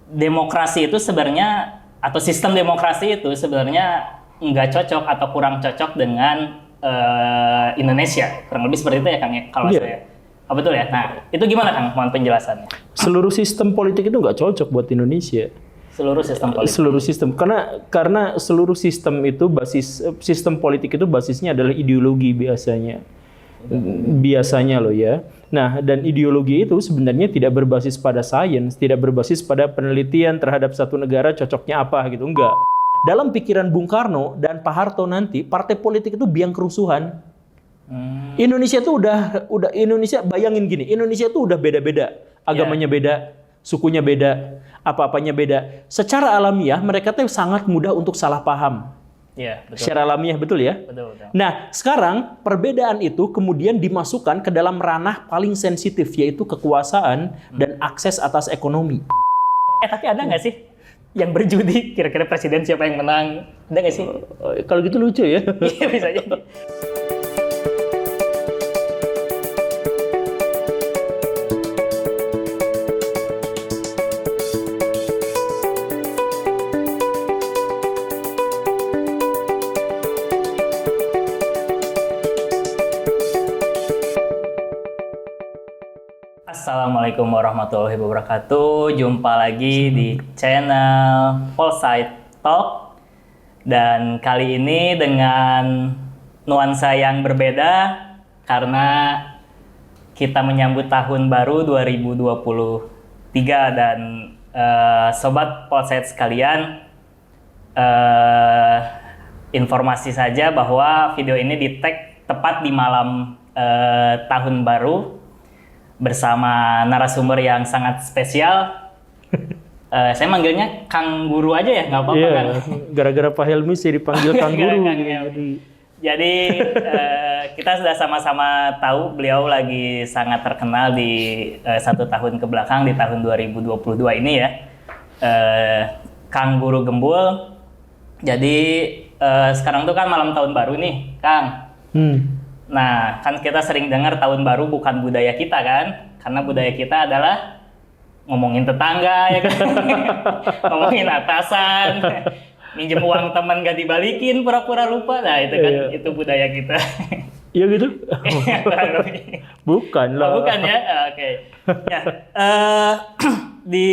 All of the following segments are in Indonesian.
demokrasi itu sebenarnya atau sistem demokrasi itu sebenarnya nggak cocok atau kurang cocok dengan Indonesia, kurang lebih seperti itu ya Kang ya, kalau saya. Oh, betul ya. Nah itu gimana Kang? Mohon penjelasannya. Seluruh sistem politik itu nggak cocok buat Indonesia. Seluruh sistem politik. Seluruh sistem, karena seluruh sistem itu sistem politik itu basisnya adalah ideologi biasanya loh ya. Nah, dan ideologi itu sebenarnya tidak berbasis pada sains, tidak berbasis pada penelitian terhadap satu negara cocoknya apa gitu, enggak. Dalam pikiran Bung Karno dan Pak Harto nanti, partai politik itu biang kerusuhan. Indonesia itu udah Indonesia, bayangin gini, Indonesia itu udah beda-beda, agamanya beda, sukunya beda, apa-apanya beda. Secara alamiah mereka tuh sangat mudah untuk salah paham. Iya, betul. Secara alamiah betul ya. Betul, betul. Nah, sekarang perbedaan itu kemudian dimasukkan ke dalam ranah paling sensitif, yaitu kekuasaan dan akses atas ekonomi. Tapi ada nggak sih yang berjudi kira-kira presiden siapa yang menang? Ada nggak sih? Kalau gitu lucu ya. Iya, bisa jadi. Assalamualaikum warahmatullahi wabarakatuh. Jumpa lagi di channel Polsite Talk. Dan kali ini dengan nuansa yang berbeda karena kita menyambut tahun baru 2023 dan sobat Polsite sekalian, informasi saja bahwa video ini di-tag tepat di malam tahun baru bersama narasumber yang sangat spesial. Saya manggilnya Kang Guru aja ya, nggak apa-apa kan? Gara-gara Pak Helmi sih dipanggil Kang Guru. Jadi kita sudah sama-sama tahu beliau lagi sangat terkenal di 1 tahun kebelakang di tahun 2022 ini ya, Kang Guru Gembul. Jadi sekarang tuh kan malam tahun baru nih, Kang. Nah, kan kita sering dengar tahun baru bukan budaya kita kan? Karena budaya kita adalah ngomongin tetangga ya kan? Ngomongin atasan, minjem uang teman gak dibalikin, pura-pura lupa. Nah, itu kan itu budaya kita. Iya gitu? Bukan lah. Oh, bukan ya? Oke. Ya, di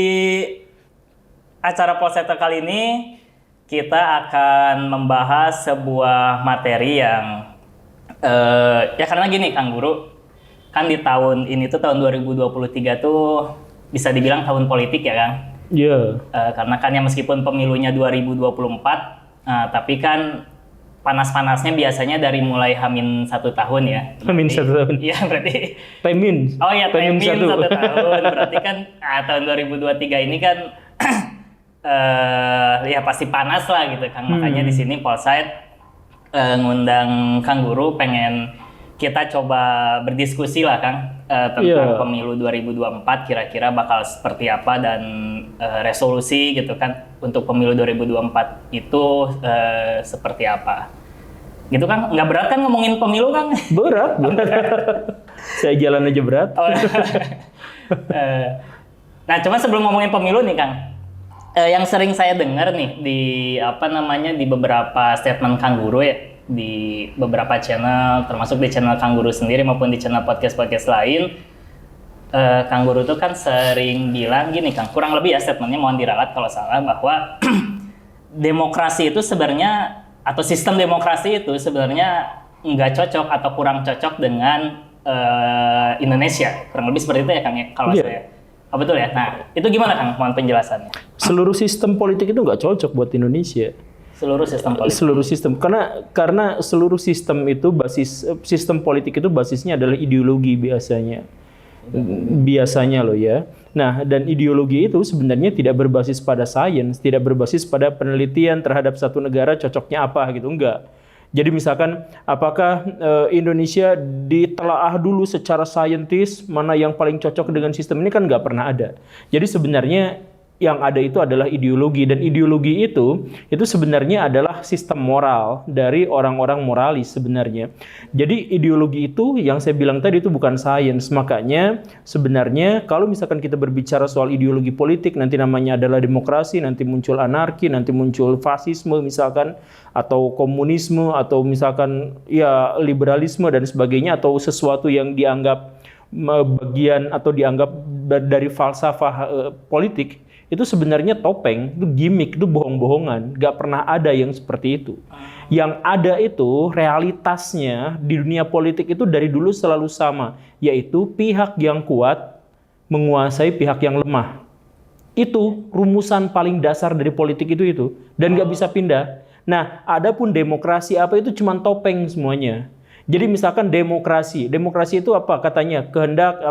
acara Polsite kali ini kita akan membahas sebuah materi yang ya karena gini Kang Guru, kan di tahun ini tuh tahun 2023 tuh bisa dibilang tahun politik ya Kang. Iya. Karena kan ya meskipun pemilunya 2024, tapi kan panas-panasnya biasanya dari mulai H-1 tahun ya. H-1 tahun. Iya berarti. Temin. Oh ya Temin 1 tahun. Berarti kan tahun 2023 ini kan ya pasti panas lah gitu Kang. Makanya di sini Polsite ngundang Kang Guru, pengen kita coba berdiskusi lah Kang tentang pemilu 2024 kira-kira bakal seperti apa dan resolusi gitu kan untuk pemilu 2024 itu seperti apa gitu Kang. Nggak berat kan ngomongin pemilu Kang? Berat. Saya jalan aja berat. Nah cuma sebelum ngomongin pemilu nih Kang, yang sering saya dengar nih di di beberapa statement Kang Guru ya, di beberapa channel, termasuk di channel Kang Guru sendiri maupun di channel podcast lain, Kang Guru tuh kan sering bilang gini Kang, kurang lebih ya statementnya, mohon diralat kalau salah, bahwa demokrasi itu sebenarnya atau sistem demokrasi itu sebenarnya nggak cocok atau kurang cocok dengan Indonesia, kurang lebih seperti itu ya Kang ya, kalau saya. Oh, betul ya. Nah, itu gimana Kang? Mohon penjelasannya. Seluruh sistem politik itu nggak cocok buat Indonesia. Seluruh sistem politik. Seluruh sistem, karena seluruh sistem itu sistem politik itu basisnya adalah ideologi biasanya loh ya. Nah, dan ideologi itu sebenarnya tidak berbasis pada sains, tidak berbasis pada penelitian terhadap satu negara cocoknya apa gitu, enggak. Jadi misalkan apakah Indonesia ditelaah dulu secara saintis mana yang paling cocok dengan sistem ini, kan nggak pernah ada. Jadi sebenarnya yang ada itu adalah ideologi, dan ideologi itu sebenarnya adalah sistem moral dari orang-orang moralis sebenarnya. Jadi ideologi itu yang saya bilang tadi itu bukan sains. Makanya sebenarnya kalau misalkan kita berbicara soal ideologi politik, nanti namanya adalah demokrasi, nanti muncul anarki, nanti muncul fasisme misalkan, atau komunisme, atau misalkan ya liberalisme dan sebagainya, atau sesuatu yang dianggap bagian atau dianggap dari falsafah politik, itu sebenarnya topeng, itu gimmick, itu bohong-bohongan. Gak pernah ada yang seperti itu. Yang ada itu realitasnya di dunia politik itu dari dulu selalu sama, yaitu pihak yang kuat menguasai pihak yang lemah. Itu rumusan paling dasar dari politik itu dan gak bisa pindah. Nah, adapun demokrasi apa itu cuma topeng semuanya. Jadi misalkan demokrasi itu apa katanya, kehendak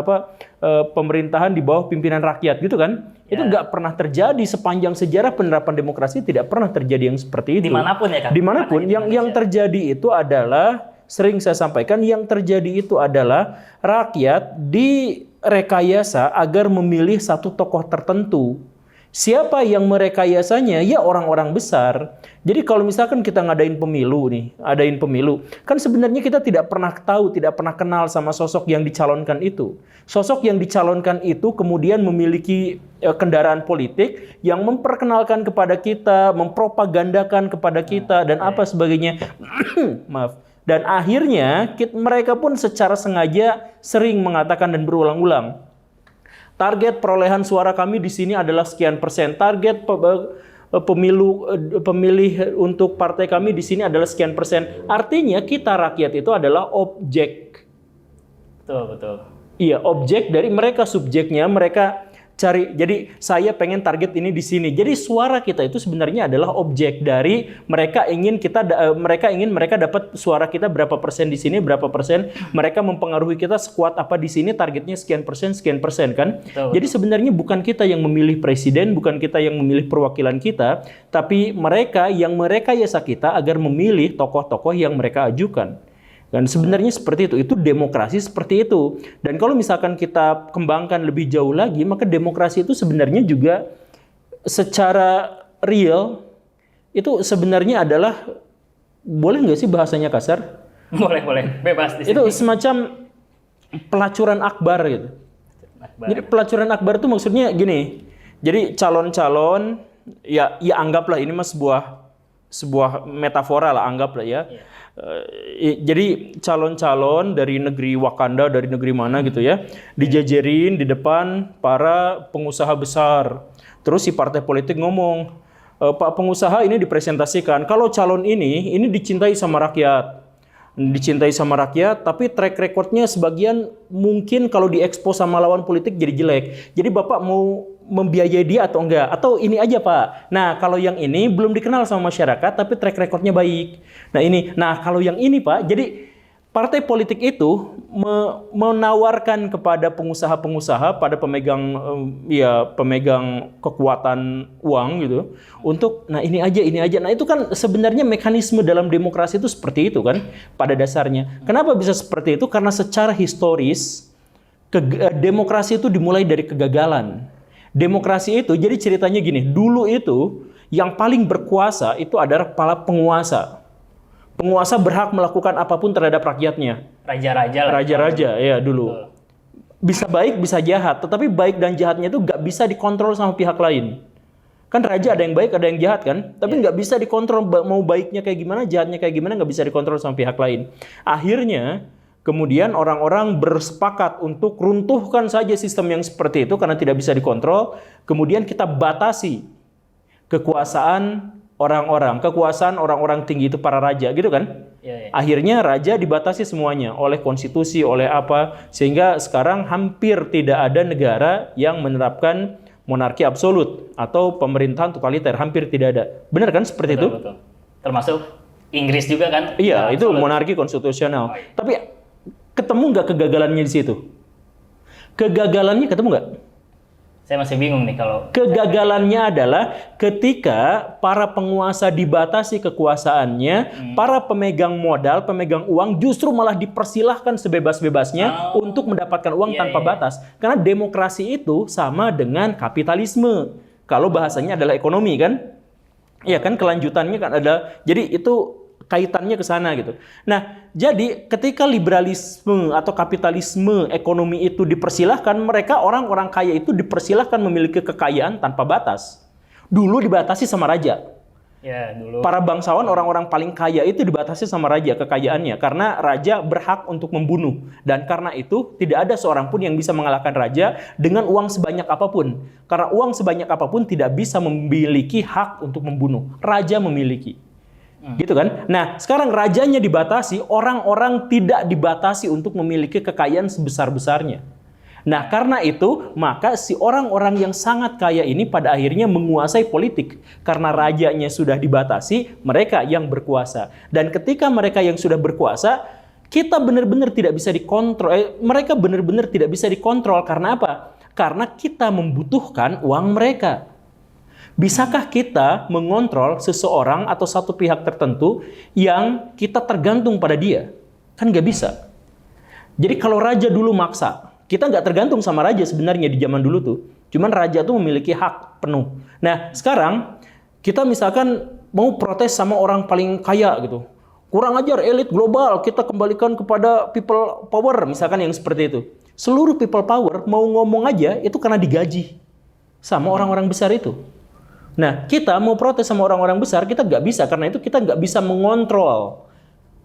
pemerintahan di bawah pimpinan rakyat gitu kan? Itu nggak pernah terjadi sepanjang sejarah penerapan demokrasi, tidak pernah terjadi yang seperti itu. Dimanapun ya kan? Dimanapun yang terjadi itu adalah, sering saya sampaikan, yang terjadi itu adalah rakyat direkayasa agar memilih satu tokoh tertentu. Siapa yang merekayasanya? Ya orang-orang besar. Jadi kalau misalkan kita adain pemilu, kan sebenarnya kita tidak pernah tahu, tidak pernah kenal sama sosok yang dicalonkan itu. Sosok yang dicalonkan itu kemudian memiliki kendaraan politik yang memperkenalkan kepada kita, mempropagandakan kepada kita, dan apa sebagainya. Maaf. Dan akhirnya mereka pun secara sengaja sering mengatakan dan berulang-ulang, target perolehan suara kami di sini adalah sekian persen. Target pemilih untuk partai kami di sini adalah sekian persen. Artinya kita rakyat itu adalah objek. Betul. Iya, objek dari mereka, subjeknya mereka cari. Jadi saya pengen target ini di sini. Jadi suara kita itu sebenarnya adalah objek dari mereka mereka dapat suara kita berapa persen di sini, berapa persen. Mereka mempengaruhi kita sekuat apa di sini, targetnya sekian persen kan. Betul. Jadi sebenarnya bukan kita yang memilih presiden, bukan kita yang memilih perwakilan kita, tapi mereka yang merekayasa kita agar memilih tokoh-tokoh yang mereka ajukan. Dan sebenarnya seperti itu demokrasi seperti itu. Dan kalau misalkan kita kembangkan lebih jauh lagi, maka demokrasi itu sebenarnya juga secara real itu sebenarnya adalah, boleh nggak sih bahasanya kasar? Boleh, bebas di sini. Itu semacam pelacuran akbar gitu. Jadi pelacuran akbar itu maksudnya gini. Jadi calon-calon, ya anggaplah ini mas sebuah metafora lah, anggaplah ya. Jadi calon-calon dari negeri Wakanda, dari negeri mana gitu ya, dijajarin di depan para pengusaha besar. Terus si partai politik ngomong, Pak pengusaha ini dipresentasikan, kalau calon ini dicintai sama rakyat, tapi track recordnya sebagian mungkin kalau diekspos sama lawan politik jadi jelek. Jadi Bapak mau membiayai dia atau enggak? Atau ini aja Pak. Nah kalau yang ini belum dikenal sama masyarakat tapi track recordnya baik. Nah kalau yang ini Pak, jadi partai politik itu menawarkan kepada pengusaha-pengusaha, pada pemegang kekuatan uang gitu, untuk ini aja. Nah itu kan sebenarnya mekanisme dalam demokrasi itu seperti itu kan pada dasarnya. Kenapa bisa seperti itu? Karena secara historis demokrasi itu dimulai dari kegagalan. Demokrasi itu, jadi ceritanya gini, dulu itu yang paling berkuasa itu adalah kepala penguasa. Penguasa berhak melakukan apapun terhadap rakyatnya. Raja-raja ya dulu. Bisa baik, bisa jahat, tetapi baik dan jahatnya itu nggak bisa dikontrol sama pihak lain. Kan raja ada yang baik, ada yang jahat kan, tapi nggak bisa dikontrol, mau baiknya kayak gimana, jahatnya kayak gimana, nggak bisa dikontrol sama pihak lain. Akhirnya kemudian orang-orang bersepakat untuk runtuhkan saja sistem yang seperti itu karena tidak bisa dikontrol. Kemudian kita batasi kekuasaan orang-orang tinggi itu para raja gitu kan. Akhirnya raja dibatasi semuanya oleh konstitusi, oleh apa, sehingga sekarang hampir tidak ada negara yang menerapkan monarki absolut atau pemerintahan totaliter, hampir tidak ada. Benar kan seperti itu? Betul. Termasuk Inggris juga kan? Iya, itu monarki konstitusional. Tapi ketemu nggak kegagalannya di situ? Kegagalannya ketemu nggak? Saya masih bingung nih kalau... Kegagalannya adalah ketika para penguasa dibatasi kekuasaannya, para pemegang modal, pemegang uang justru malah dipersilahkan sebebas-bebasnya untuk mendapatkan uang tanpa batas. Karena demokrasi itu sama dengan kapitalisme. Kalau bahasanya adalah ekonomi kan? Iya kan, kelanjutannya kan ada. Jadi itu kaitannya ke sana gitu. Nah, jadi ketika liberalisme atau kapitalisme ekonomi itu dipersilahkan, mereka orang-orang kaya itu dipersilahkan memiliki kekayaan tanpa batas. Dulu dibatasi sama raja. Ya, dulu. Para bangsawan, orang-orang paling kaya itu dibatasi sama raja kekayaannya, karena raja berhak untuk membunuh, dan karena itu tidak ada seorang pun yang bisa mengalahkan raja dengan uang sebanyak apapun, karena uang sebanyak apapun tidak bisa memiliki hak untuk membunuh. Raja memiliki, gitu kan? Nah, sekarang rajanya dibatasi, orang-orang tidak dibatasi untuk memiliki kekayaan sebesar-besarnya. Nah, karena itu, maka si orang-orang yang sangat kaya ini pada akhirnya menguasai politik. Karena rajanya sudah dibatasi, mereka yang berkuasa. Dan ketika mereka yang sudah berkuasa, kita benar-benar tidak bisa dikontrol. Mereka benar-benar tidak bisa dikontrol. Karena apa? Karena kita membutuhkan uang mereka. Bisakah kita mengontrol seseorang atau satu pihak tertentu yang kita tergantung pada dia? Kan nggak bisa. Jadi kalau raja dulu maksa, kita nggak tergantung sama raja sebenarnya di zaman dulu tuh. Cuman raja tuh memiliki hak penuh. Nah, sekarang kita misalkan mau protes sama orang paling kaya gitu. Kurang ajar elit global, kita kembalikan kepada people power, misalkan yang seperti itu. Seluruh people power mau ngomong aja itu karena digaji sama orang-orang besar itu. Nah, kita mau protes sama orang-orang besar, kita nggak bisa. Karena itu kita nggak bisa mengontrol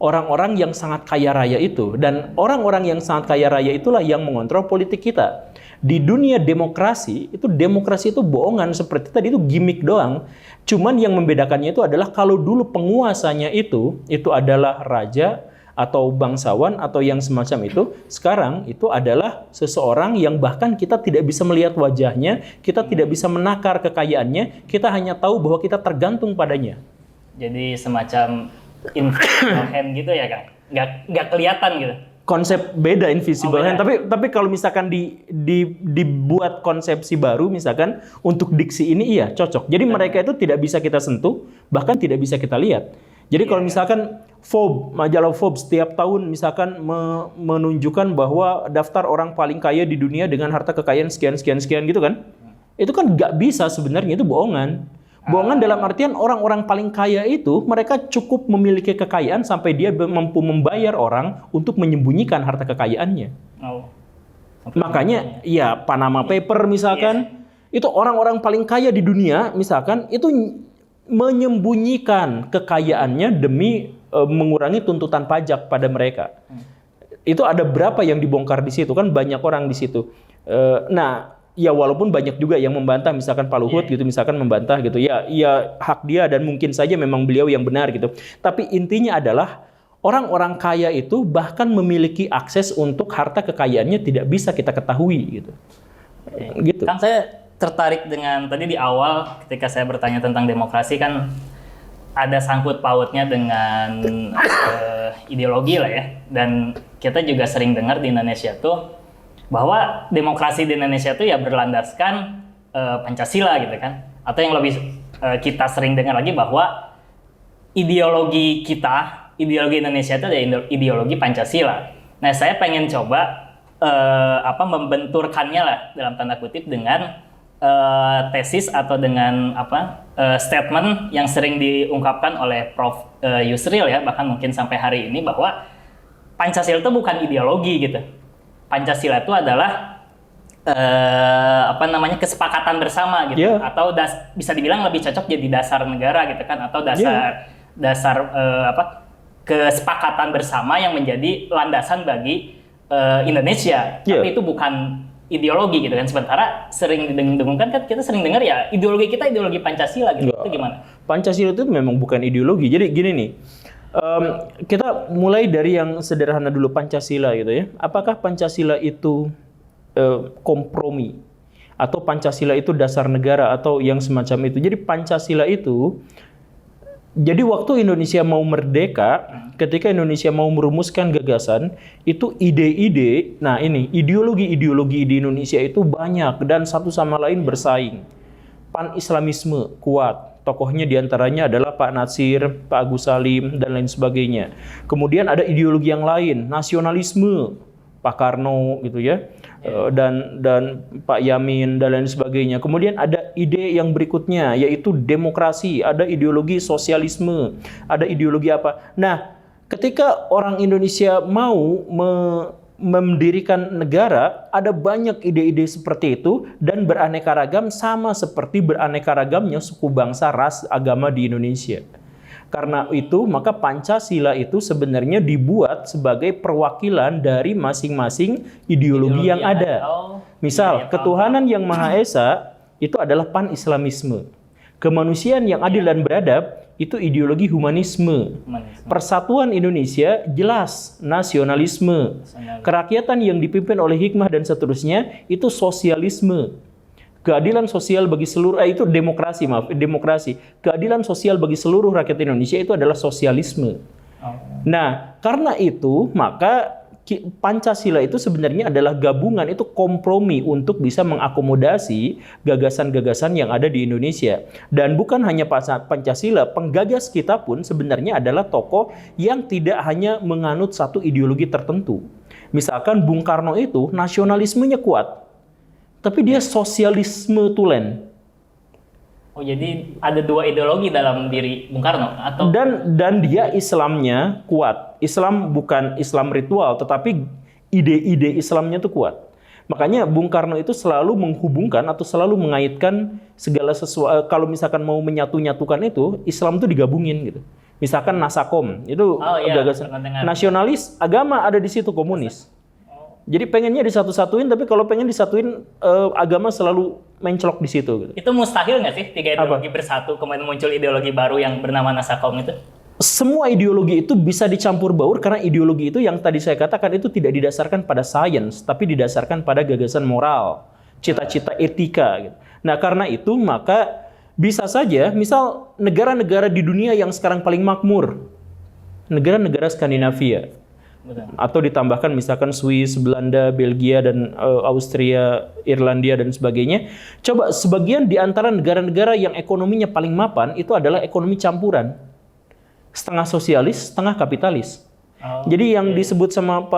orang-orang yang sangat kaya raya itu. Dan orang-orang yang sangat kaya raya itulah yang mengontrol politik kita. Di dunia demokrasi itu bohongan. Seperti tadi itu gimmick doang. Cuman yang membedakannya itu adalah kalau dulu penguasanya itu adalah raja atau bangsawan atau yang semacam itu. Sekarang itu adalah seseorang yang bahkan kita tidak bisa melihat wajahnya, kita tidak bisa menakar kekayaannya, kita hanya tahu bahwa kita tergantung padanya. Jadi semacam invisible hand gitu ya, Kang? Nggak kelihatan gitu. Konsep beda invisible hand, tapi kalau misalkan dibuat konsepsi baru misalkan untuk diksi ini iya cocok. Jadi mereka itu tidak bisa kita sentuh, bahkan tidak bisa kita lihat. Jadi kalau misalkan majalah Forbes setiap tahun misalkan menunjukkan bahwa daftar orang paling kaya di dunia dengan harta kekayaan sekian gitu kan. Itu kan nggak bisa sebenarnya, itu bohongan. Bohongan dalam artian orang-orang paling kaya itu mereka cukup memiliki kekayaan sampai dia mampu membayar orang untuk menyembunyikan harta kekayaannya. Oh. Makanya ya Panama Paper misalkan, itu orang-orang paling kaya di dunia misalkan itu menyembunyikan kekayaannya demi mengurangi tuntutan pajak pada mereka. Itu ada berapa yang dibongkar di situ, kan banyak orang di situ. Nah, ya walaupun banyak juga yang membantah, misalkan Pak Luhut gitu misalkan membantah gitu. Ya hak dia dan mungkin saja memang beliau yang benar gitu. Tapi intinya adalah orang-orang kaya itu bahkan memiliki akses untuk harta kekayaannya tidak bisa kita ketahui gitu. Gitu. Kan saya tertarik dengan tadi di awal ketika saya bertanya tentang demokrasi kan ada sangkut pautnya dengan ideologi lah ya. Dan kita juga sering dengar di Indonesia tuh bahwa demokrasi di Indonesia itu ya berlandaskan Pancasila gitu kan. Atau yang lebih kita sering dengar lagi bahwa ideologi Indonesia itu adalah ideologi Pancasila. Nah, saya pengen coba membenturkannya lah dalam tanda kutip dengan tesis atau dengan statement yang sering diungkapkan oleh Prof. Yusril ya, bahkan mungkin sampai hari ini bahwa Pancasila itu bukan ideologi gitu. Pancasila itu adalah kesepakatan bersama gitu, atau bisa dibilang lebih cocok jadi dasar negara gitu kan, atau dasar kesepakatan bersama yang menjadi landasan bagi Indonesia. Tapi itu bukan ideologi gitu kan. Sementara sering didengungkan kan, kita sering dengar ya ideologi kita ideologi Pancasila gitu. Itu gimana? Pancasila itu memang bukan ideologi. Jadi gini nih. Kita mulai dari yang sederhana dulu, Pancasila gitu ya. Apakah Pancasila itu kompromi atau Pancasila itu dasar negara atau yang semacam itu? Jadi Pancasila itu, jadi waktu Indonesia mau merdeka, ketika Indonesia mau merumuskan gagasan, itu ide-ide, nah ini ideologi-ideologi di Indonesia itu banyak dan satu sama lain bersaing. Pan-Islamisme kuat. Tokohnya diantaranya adalah Pak Natsir, Pak Agus Salim, dan lain sebagainya. Kemudian ada ideologi yang lain, nasionalisme, Pak Karno gitu ya, dan Pak Yamin dan lain sebagainya. Kemudian ada ide yang berikutnya yaitu demokrasi, ada ideologi sosialisme, ada ideologi apa. Nah, ketika orang Indonesia mau mendirikan negara, ada banyak ide-ide seperti itu dan beraneka ragam sama seperti beraneka ragamnya suku bangsa, ras, agama di Indonesia. Karena itu, maka Pancasila itu sebenarnya dibuat sebagai perwakilan dari masing-masing ideologi yang ada. Misal, ketuhanan yang Maha Esa itu adalah pan-islamisme. Kemanusiaan yang adil dan beradab itu ideologi humanisme. Persatuan Indonesia jelas nasionalisme. Kerakyatan yang dipimpin oleh hikmah dan seterusnya itu sosialisme. Keadilan sosial bagi seluruh itu demokrasi. Keadilan sosial bagi seluruh rakyat Indonesia itu adalah sosialisme. Nah, karena itu maka Pancasila itu sebenarnya adalah gabungan, itu kompromi untuk bisa mengakomodasi gagasan-gagasan yang ada di Indonesia. Dan bukan hanya Pancasila, penggagas kita pun sebenarnya adalah tokoh yang tidak hanya menganut satu ideologi tertentu. Misalkan Bung Karno itu nasionalismenya kuat, tapi dia sosialisme tulen. Oh, jadi ada dua ideologi dalam diri Bung Karno atau dan dia Islamnya kuat. Islam bukan Islam ritual, tetapi ide-ide Islamnya itu kuat. Makanya Bung Karno itu selalu menghubungkan atau selalu mengaitkan segala sesuatu. Kalau misalkan mau menyatu-nyatukan itu, Islam itu digabungin gitu. Misalkan Nasakom itu gagasan nasionalis, agama ada di situ, komunis. Jadi pengennya disatu-satuin, tapi kalau pengen disatuin agama selalu mencolok di situ. Gitu. Itu mustahil nggak sih tiga ideologi bersatu kemudian muncul ideologi baru yang bernama Nasakom itu? Semua ideologi itu bisa dicampur baur karena ideologi itu yang tadi saya katakan itu tidak didasarkan pada sains, tapi didasarkan pada gagasan moral, cita-cita etika. Gitu. Nah karena itu maka bisa saja, misal negara-negara di dunia yang sekarang paling makmur, negara-negara Skandinavia. Betul. Atau ditambahkan misalkan Swiss, Belanda, Belgia, dan Austria, Irlandia, dan sebagainya. Coba sebagian di antara negara-negara yang ekonominya paling mapan itu adalah ekonomi campuran. Setengah sosialis, setengah kapitalis. Jadi yang disebut sama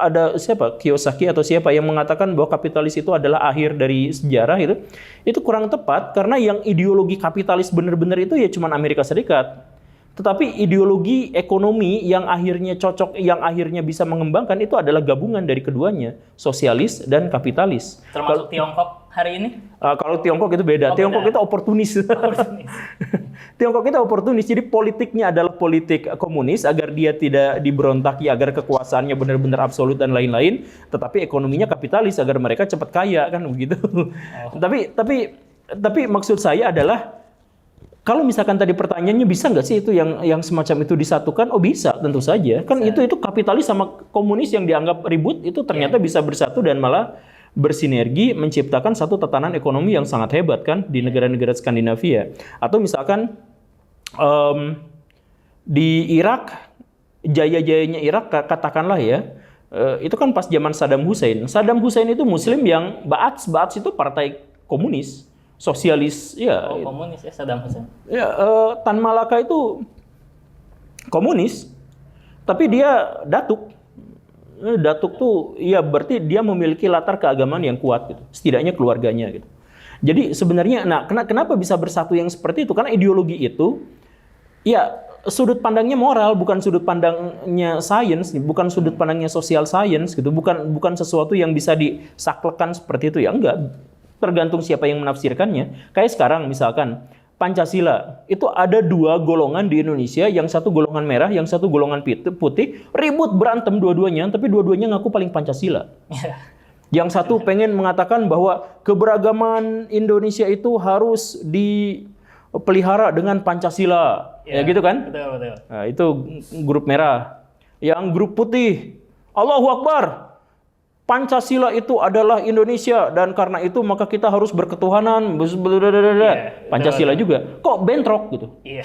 ada siapa? Kiyosaki atau siapa yang mengatakan bahwa kapitalis itu adalah akhir dari sejarah itu kurang tepat karena yang ideologi kapitalis benar-benar itu ya cuma Amerika Serikat. Tetapi ideologi ekonomi yang akhirnya cocok, yang akhirnya bisa mengembangkan itu adalah gabungan dari keduanya, sosialis dan kapitalis. Termasuk Tiongkok hari ini? Kalau Tiongkok itu beda. Tiongkok itu oportunis. Tiongkok itu oportunis. Jadi politiknya adalah politik komunis agar dia tidak diberontaki, agar kekuasaannya benar-benar absolut dan lain-lain. Tetapi ekonominya kapitalis agar mereka cepat kaya kan begitu. Tapi maksud saya adalah kalau misalkan tadi pertanyaannya bisa nggak sih itu yang semacam itu disatukan? Oh bisa, tentu saja. Kan itu kapitalis sama komunis yang dianggap ribut itu ternyata bisa bersatu dan malah bersinergi menciptakan satu tatanan ekonomi yang sangat hebat kan di negara-negara Skandinavia. Atau misalkan di Irak, jaya-jayanya Irak katakanlah ya, itu kan pas zaman Saddam Hussein. Saddam Hussein itu Muslim yang Ba'ath itu partai komunis. Sosialis ya. Komunis ya Saddam Hussein. Ya, Tan Malaka itu komunis, tapi dia datuk. Datuk tuh ya berarti dia memiliki latar keagamaan yang kuat gitu. Setidaknya keluarganya gitu. Jadi sebenarnya kenapa bisa bersatu yang seperti itu? Karena ideologi itu ya sudut pandangnya moral, bukan sudut pandangnya sains, bukan sudut pandangnya sosial sains gitu. Bukan sesuatu yang bisa disaklekan seperti itu ya enggak. Tergantung siapa yang menafsirkannya. Kayak sekarang misalkan Pancasila, itu ada dua golongan di Indonesia, yang satu golongan merah, yang satu golongan putih, ribut berantem dua-duanya, tapi dua-duanya ngaku paling Pancasila. Yang satu pengen mengatakan bahwa keberagaman Indonesia itu harus dipelihara dengan Pancasila, ya gitu kan? Betul. Nah, itu grup merah. Yang grup putih, Allahu Akbar. Pancasila itu adalah Indonesia dan karena itu maka kita harus berketuhanan. Pancasila juga. Kok bentrok gitu? Iya.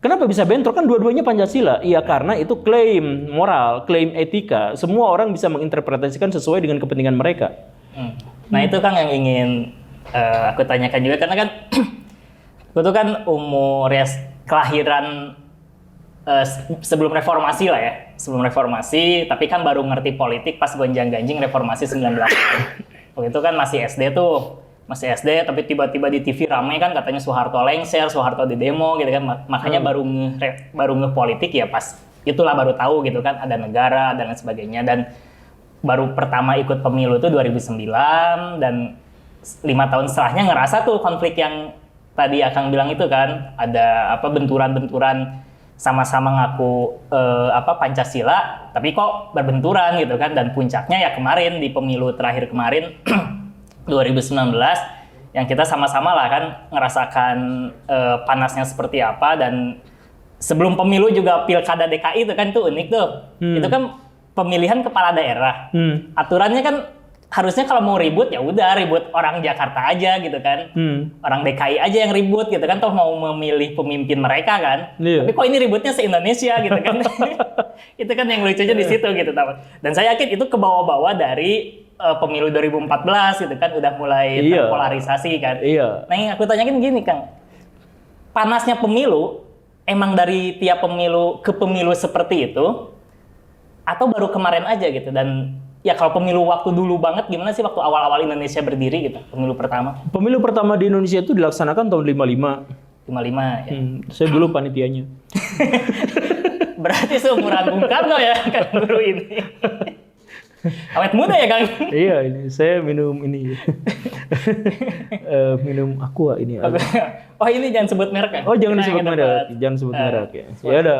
Kenapa bisa bentrok? Kan dua-duanya Pancasila. Iya, karena itu klaim moral, klaim etika. Semua orang bisa menginterpretasikan sesuai dengan kepentingan mereka. Nah, itu kan yang ingin aku tanyakan juga karena kan itu kan umur kelahiran sebelum reformasi lah ya. sebelum reformasi, tapi kan baru ngerti politik pas gonjang-ganjing reformasi 98. Waktu itu kan masih SD tuh. Masih SD, tapi tiba-tiba di TV ramai kan katanya Soeharto lengser, Soeharto di demo gitu kan. Makanya baru nge politik ya pas itulah baru tahu gitu kan ada negara dan lain sebagainya. Dan baru pertama ikut pemilu itu 2009 dan 5 tahun setelahnya ngerasa tuh konflik yang tadi Akang bilang itu kan ada benturan-benturan sama-sama ngaku Pancasila tapi kok berbenturan gitu kan, dan puncaknya ya kemarin di pemilu terakhir kemarin 2019 yang kita sama-sama lah kan ngerasakan panasnya seperti apa. Dan sebelum pemilu juga pilkada DKI itu kan tuh unik tuh. Itu kan pemilihan kepala daerah. Aturannya kan harusnya kalau mau ribut ya udah ribut orang Jakarta aja gitu kan. Orang DKI aja yang ribut gitu kan, toh mau memilih pemimpin mereka kan. Tapi kok ini ributnya se-Indonesia gitu kan. Itu kan yang lucunya di situ gitu. Dan saya yakin itu kebawa-bawa dari pemilu 2014 gitu kan, udah mulai terpolarisasi kan. Nah yang aku tanyakin gini Kang, panasnya pemilu emang dari tiap pemilu ke pemilu seperti itu atau baru kemarin aja gitu? Dan ya kalau pemilu waktu dulu banget gimana sih waktu awal-awal Indonesia berdiri gitu, pemilu pertama? Pemilu pertama di Indonesia itu dilaksanakan tahun 55. 55 ya. Saya dulu panitianya. Berarti seumuran Bung Karno ya Kang Guru ini. Awet muda ya Kang? Iya, ini saya minum ini. Minum Aqua ini. Oh ini jangan sebut merek kan? Oh jangan disebut merek, jangan sebut merek ya. Ya udah,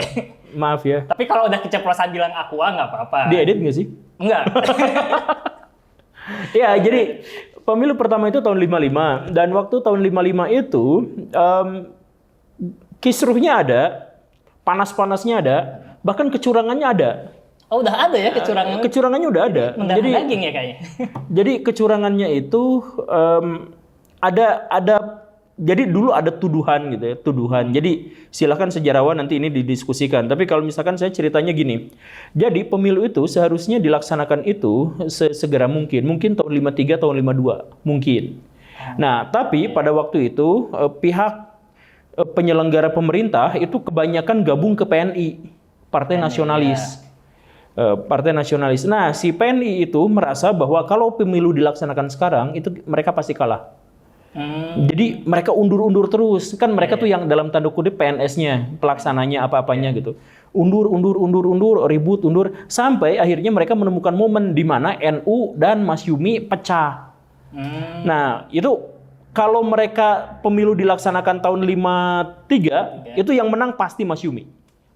maaf ya. Tapi kalau udah keceplosan bilang Aqua nggak apa-apa. Diedit nggak sih? Enggak. Ya, jadi pemilu pertama itu tahun 55 dan waktu tahun 55 itu kisruhnya ada, panas-panasnya ada, bahkan kecurangannya ada. Oh udah ada ya kecurangan? Kecurangannya udah ada. Mendarah daging ya kayaknya. Jadi kecurangannya itu ada. Jadi dulu ada tuduhan gitu ya, tuduhan. Jadi silakan sejarawan nanti ini didiskusikan. Tapi kalau misalkan saya ceritanya gini. Jadi pemilu itu seharusnya dilaksanakan itu segera mungkin. Mungkin tahun 53, tahun 52. Mungkin. Nah, tapi pada waktu itu pihak penyelenggara pemerintah itu kebanyakan gabung ke PNI, Partai Nasionalis. Partai Nasionalis. Nah, si PNI itu merasa bahwa kalau pemilu dilaksanakan sekarang, itu mereka pasti kalah. Jadi mereka undur-undur terus. Kan mereka tuh yang dalam tanda kutip PNS-nya, pelaksananya apa-apanya gitu. Undur, ribut, undur. Sampai akhirnya mereka menemukan momen di mana NU dan Mas Yumi pecah. Nah, itu kalau mereka pemilu dilaksanakan tahun 53, itu yang menang pasti Mas Yumi.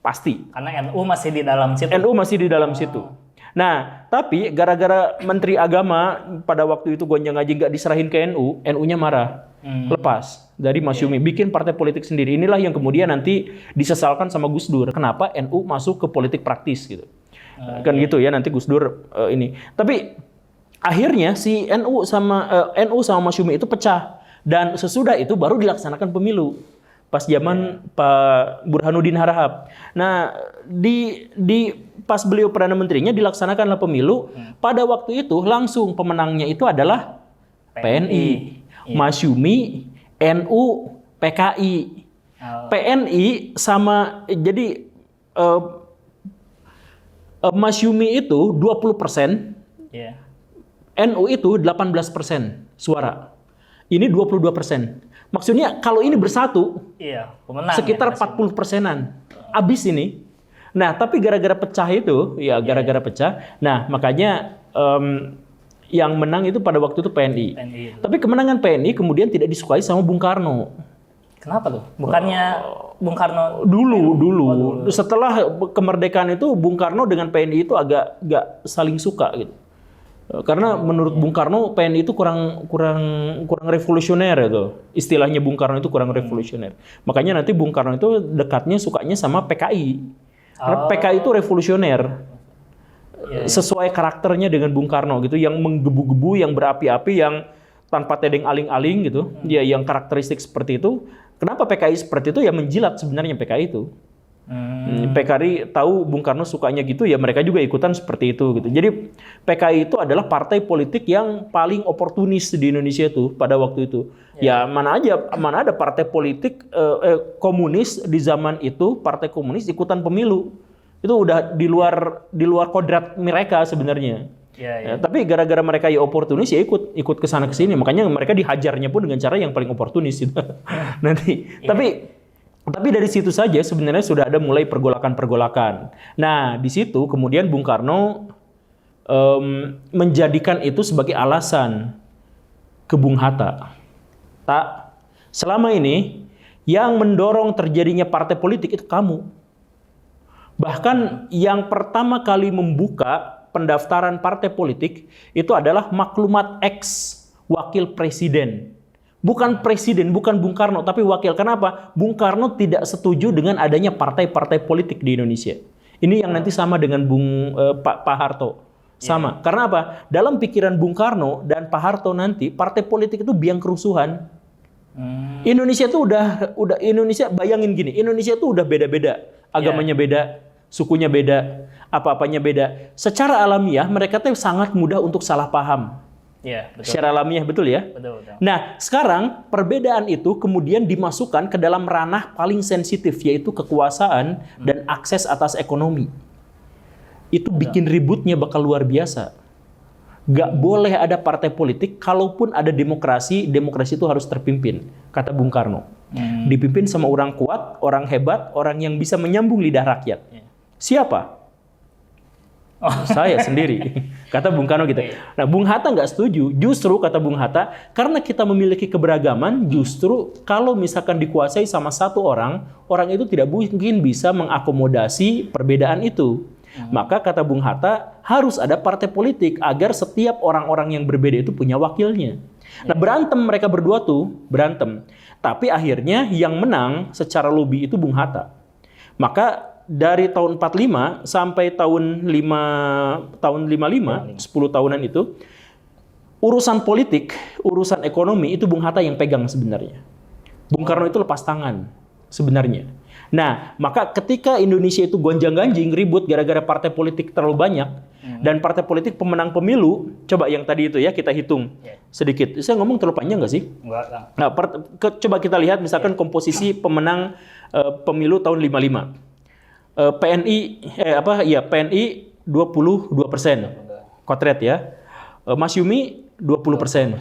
Pasti. Karena NU masih di dalam situ. NU masih di dalam situ. Nah, tapi gara-gara Menteri Agama pada waktu itu gonjang-ganjing nggak diserahin ke NU, NU-nya marah. Lepas dari Mas Yumi, bikin partai politik sendiri. Inilah yang kemudian nanti disesalkan sama Gus Dur. Kenapa NU masuk ke politik praktis gitu. Kan gitu ya, nanti Gus Dur ini. Tapi akhirnya si NU sama Mas Yumi itu pecah. Dan sesudah itu baru dilaksanakan pemilu. Pas zaman Pak Burhanuddin Harahap. Nah, pas beliau Perdana Menterinya dilaksanakanlah pemilu. Pada waktu itu langsung pemenangnya itu adalah PNI. Mas Yumi, NU, PKI. PNI sama, jadi Mas Yumi itu 20%, NU itu 18% suara. Ini 22%. Maksudnya kalau ini bersatu, sekitar 40%-an. Abis ini. Nah, tapi gara-gara pecah itu, gara-gara pecah. Nah, makanya yang menang itu pada waktu itu PNI. Tapi kemenangan PNI kemudian tidak disukai sama Bung Karno. Kenapa tuh? Bukannya Bung Karno dulu. Setelah kemerdekaan itu Bung Karno dengan PNI itu agak nggak saling suka gitu. Karena menurut Bung Karno PNI itu kurang revolusioner itu. Istilahnya Bung Karno itu kurang revolusioner. Makanya nanti Bung Karno itu dekatnya sukanya sama PKI. Karena PKI itu revolusioner. Sesuai karakternya dengan Bung Karno gitu, yang menggebu-gebu, yang berapi-api, yang tanpa tedeng aling-aling gitu. Ya, yang karakteristik seperti itu. Kenapa PKI seperti itu? Ya menjilat sebenarnya PKI itu. PKI tahu Bung Karno sukanya gitu, ya mereka juga ikutan seperti itu gitu. Jadi PKI itu adalah partai politik yang paling oportunis di Indonesia itu pada waktu itu. Ya mana ada partai politik komunis di zaman itu, partai komunis ikutan pemilu. Itu udah di luar kodrat mereka sebenarnya. Ya, tapi gara-gara mereka ya oportunis ya ikut ke sana ke sini. Makanya mereka dihajarnya pun dengan cara yang paling oportunis gitu. Nanti. Tapi dari situ saja sebenarnya sudah ada mulai pergolakan-pergolakan. Nah, di situ kemudian Bung Karno menjadikan itu sebagai alasan ke Bung Hatta. Selama ini yang mendorong terjadinya partai politik itu kamu. Bahkan yang pertama kali membuka pendaftaran partai politik itu adalah Maklumat X, wakil presiden. Bukan presiden, bukan Bung Karno, tapi wakil. Kenapa? Bung Karno tidak setuju dengan adanya partai-partai politik di Indonesia. Ini yang nanti sama dengan Pak Harto. Sama. Karena apa? Dalam pikiran Bung Karno dan Pak Harto nanti, partai politik itu biang kerusuhan. Indonesia itu udah Indonesia, bayangin gini, Indonesia itu udah beda-beda. Agamanya beda, sukunya beda, apa-apanya beda. Secara alamiah mereka tuh sangat mudah untuk salah paham. Iya, betul. Secara alamiah, betul ya? Betul. Nah, sekarang perbedaan itu kemudian dimasukkan ke dalam ranah paling sensitif, yaitu kekuasaan dan akses atas ekonomi. Itu bikin ributnya bakal luar biasa. Gak boleh ada partai politik, kalaupun ada demokrasi, demokrasi itu harus terpimpin, kata Bung Karno. Dipimpin sama orang kuat, orang hebat, orang yang bisa menyambung lidah rakyat. Siapa? Saya sendiri, kata Bung Karno gitu. Nah, Bung Hatta nggak setuju. Justru kata Bung Hatta, karena kita memiliki keberagaman, justru kalau misalkan dikuasai sama satu orang, orang itu tidak mungkin bisa mengakomodasi perbedaan itu. Maka kata Bung Hatta, harus ada partai politik agar setiap orang-orang yang berbeda itu punya wakilnya. Nah, berantem mereka berdua tuh, berantem. Tapi akhirnya yang menang secara lobby itu Bung Hatta. Maka dari tahun 45 sampai tahun 55, 10 tahunan itu, urusan politik, urusan ekonomi itu Bung Hatta yang pegang sebenarnya. Bung Karno itu lepas tangan sebenarnya. Nah, maka ketika Indonesia itu gonjang-ganjing, ribut gara-gara partai politik terlalu banyak, dan partai politik pemenang pemilu, coba yang tadi itu ya kita hitung sedikit. Saya ngomong terlalu panjang nggak sih? Enggak. Nah, coba kita lihat misalkan komposisi pemenang pemilu tahun 55. PNI 22%. Kotret ya. Masyumi 20%.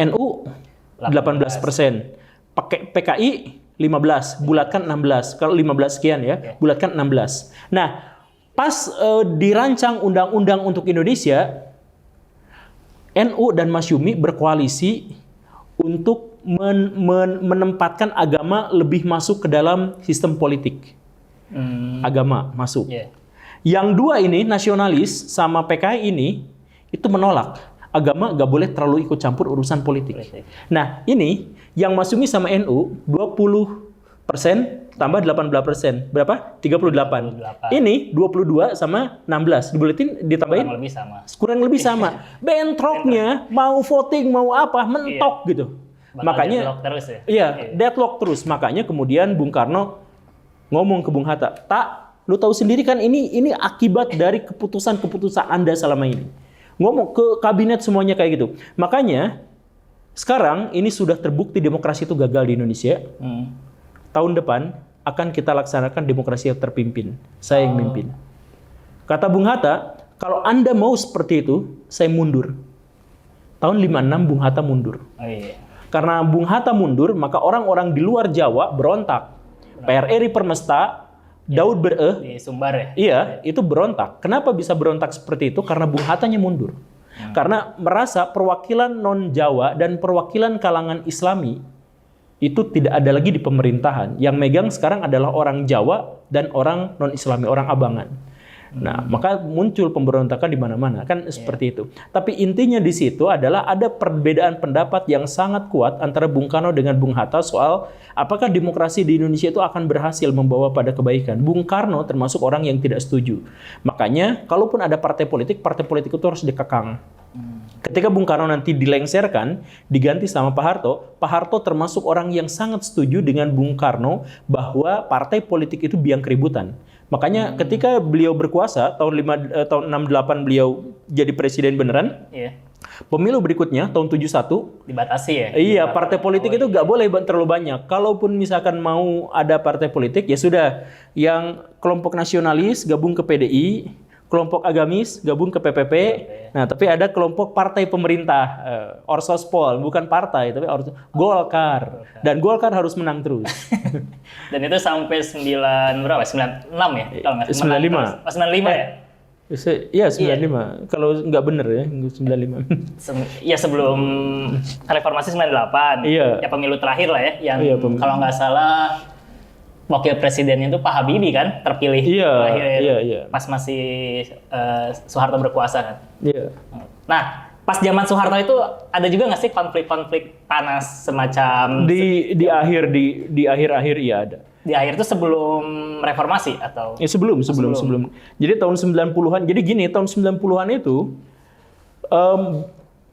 NU 18%. PKI 15, bulatkan 16. Kalau 15 sekian ya, bulatkan 16. Nah, pas dirancang undang-undang untuk Indonesia, NU dan Masyumi berkoalisi untuk menempatkan agama lebih masuk ke dalam sistem politik. Agama masuk. Yang dua ini, nasionalis sama PKI ini, itu menolak. Agama gak boleh terlalu ikut campur urusan politik. Nah, ini yang Masyumi sama NU 20% tambah 18%. Berapa? 38. Ini 22 sama 16. Dibuletin ditambahin? Kurang lebih sama. Bentroknya mau voting mau apa mentok gitu. Makanya deadlock terus ya. Iya, deadlock terus. Makanya kemudian Bung Karno ngomong ke Bung Hatta, lu tahu sendiri kan ini akibat dari keputusan-keputusan Anda selama ini. Ngomong ke kabinet semuanya kayak gitu. Makanya sekarang ini sudah terbukti demokrasi itu gagal di Indonesia. Tahun depan akan kita laksanakan demokrasi yang terpimpin. Saya yang mimpin. Kata Bung Hatta, kalau Anda mau seperti itu, saya mundur. Tahun 56 Bung Hatta mundur. Karena Bung Hatta mundur, maka orang-orang di luar Jawa berontak. PRRI Permesta, Daud di Sumbar ya? Iya, itu berontak. Kenapa bisa berontak seperti itu? Karena Bung Hattanya mundur. Karena merasa perwakilan non-Jawa dan perwakilan kalangan Islami itu tidak ada lagi di pemerintahan. Yang megang sekarang adalah orang Jawa dan orang non-Islami, orang abangan. Nah, maka muncul pemberontakan di mana-mana, kan seperti itu. Tapi intinya di situ adalah ada perbedaan pendapat yang sangat kuat antara Bung Karno dengan Bung Hatta soal apakah demokrasi di Indonesia itu akan berhasil membawa pada kebaikan. Bung Karno termasuk orang yang tidak setuju. Makanya, kalaupun ada partai politik itu harus dikekang. Ketika Bung Karno nanti dilengserkan, diganti sama Pak Harto termasuk orang yang sangat setuju dengan Bung Karno bahwa partai politik itu biang keributan. Makanya ketika beliau berkuasa tahun 68 beliau jadi presiden beneran. Pemilu berikutnya tahun 71. Dibatasi ya? Iya, partai politik itu nggak boleh terlalu banyak. Kalaupun misalkan mau ada partai politik, ya sudah. Yang kelompok nasionalis gabung ke PDI, kelompok agamis gabung ke PPP. Nah, tapi ada kelompok partai pemerintah, Orsospol, bukan partai, tapi Golkar. Dan Golkar harus menang terus. Dan itu sampai 96 ya? Kalau nggak 95. 95 ya? Iya, 95. Kalau nggak bener ya, 95. Ya sebelum reformasi 98. Iya. Ya pemilu terakhir lah ya, yang Iya, kalau nggak salah wakil presidennya itu Pak Habibie kan terpilih terakhir iya. pas masih Soeharto berkuasa kan. Iya. Nah, pas zaman Soeharto itu ada juga nggak sih konflik-konflik panas semacam Di akhir-akhir iya ada. di akhir itu sebelum reformasi atau Ya sebelum. Jadi tahun 90-an. Jadi gini, tahun 90-an itu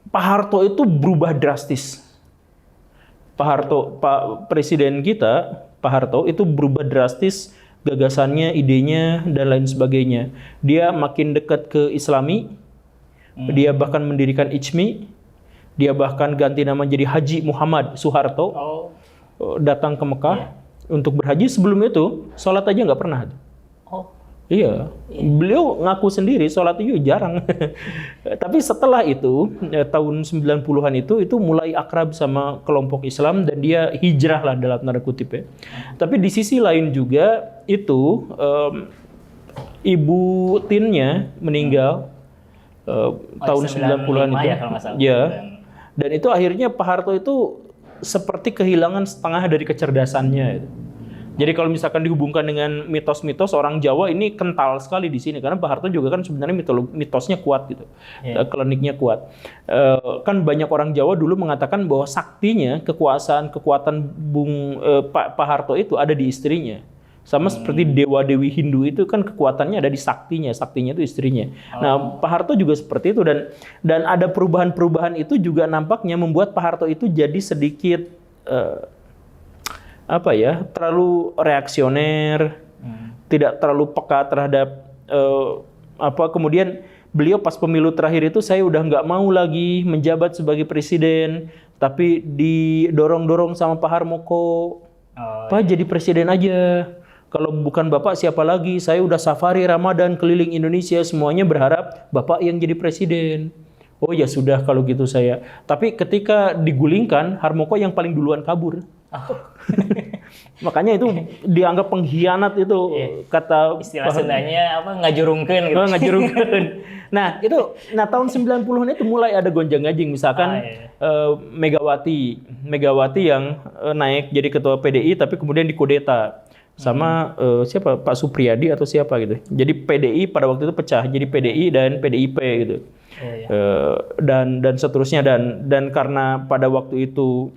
Pak Harto itu berubah drastis. Pak Presiden kita, Pak Harto itu berubah drastis gagasannya, idenya dan lain sebagainya. Dia makin dekat ke Islami. Dia bahkan mendirikan ICMI. Dia bahkan ganti nama jadi Haji Muhammad Soeharto. Datang ke Mekah untuk berhaji. Sebelum itu sholat aja nggak pernah. Iya, beliau ngaku sendiri sholat itu jarang. Tapi setelah itu tahun 90-an itu mulai akrab sama kelompok Islam dan dia hijrah lah dalam tanda kutip ya. Tapi di sisi lain juga itu ibu tinnya meninggal tahun 90-an itu. Ya, kalau nggak salah. Ya. Dan itu akhirnya Pak Harto itu seperti kehilangan setengah dari kecerdasannya. Jadi kalau misalkan dihubungkan dengan mitos-mitos orang Jawa ini kental sekali di sini karena Pak Harto juga kan sebenarnya mitosnya kuat gitu, kliniknya kuat. Kan banyak orang Jawa dulu mengatakan bahwa saktinya kekuatan Pak Harto itu ada di istrinya. Sama seperti dewa-dewi Hindu itu kan kekuatannya ada di saktinya itu istrinya. Nah, Pak Harto juga seperti itu dan ada perubahan-perubahan itu juga nampaknya membuat Pak Harto itu jadi sedikit terlalu reaksioner, tidak terlalu peka terhadap kemudian beliau pas pemilu terakhir itu saya udah nggak mau lagi menjabat sebagai presiden, tapi didorong-dorong sama Pak Harmoko, Pak jadi presiden aja. Kalau bukan Bapak siapa lagi? Saya udah safari Ramadan keliling Indonesia, semuanya berharap Bapak yang jadi presiden. Oh ya sudah kalau gitu saya. Tapi ketika digulingkan, Harmoko yang paling duluan kabur. Makanya itu dianggap pengkhianat itu kata istilah Sundanya ngajurungkeun gitu. Ngajurungkeun. Nah, tahun 90-an itu mulai ada gonjang-ganjing misalkan Megawati yang naik jadi ketua PDI tapi kemudian dikudeta sama siapa Pak Supriyadi atau siapa gitu. Jadi PDI pada waktu itu pecah jadi PDI dan PDIP gitu. Dan seterusnya dan karena pada waktu itu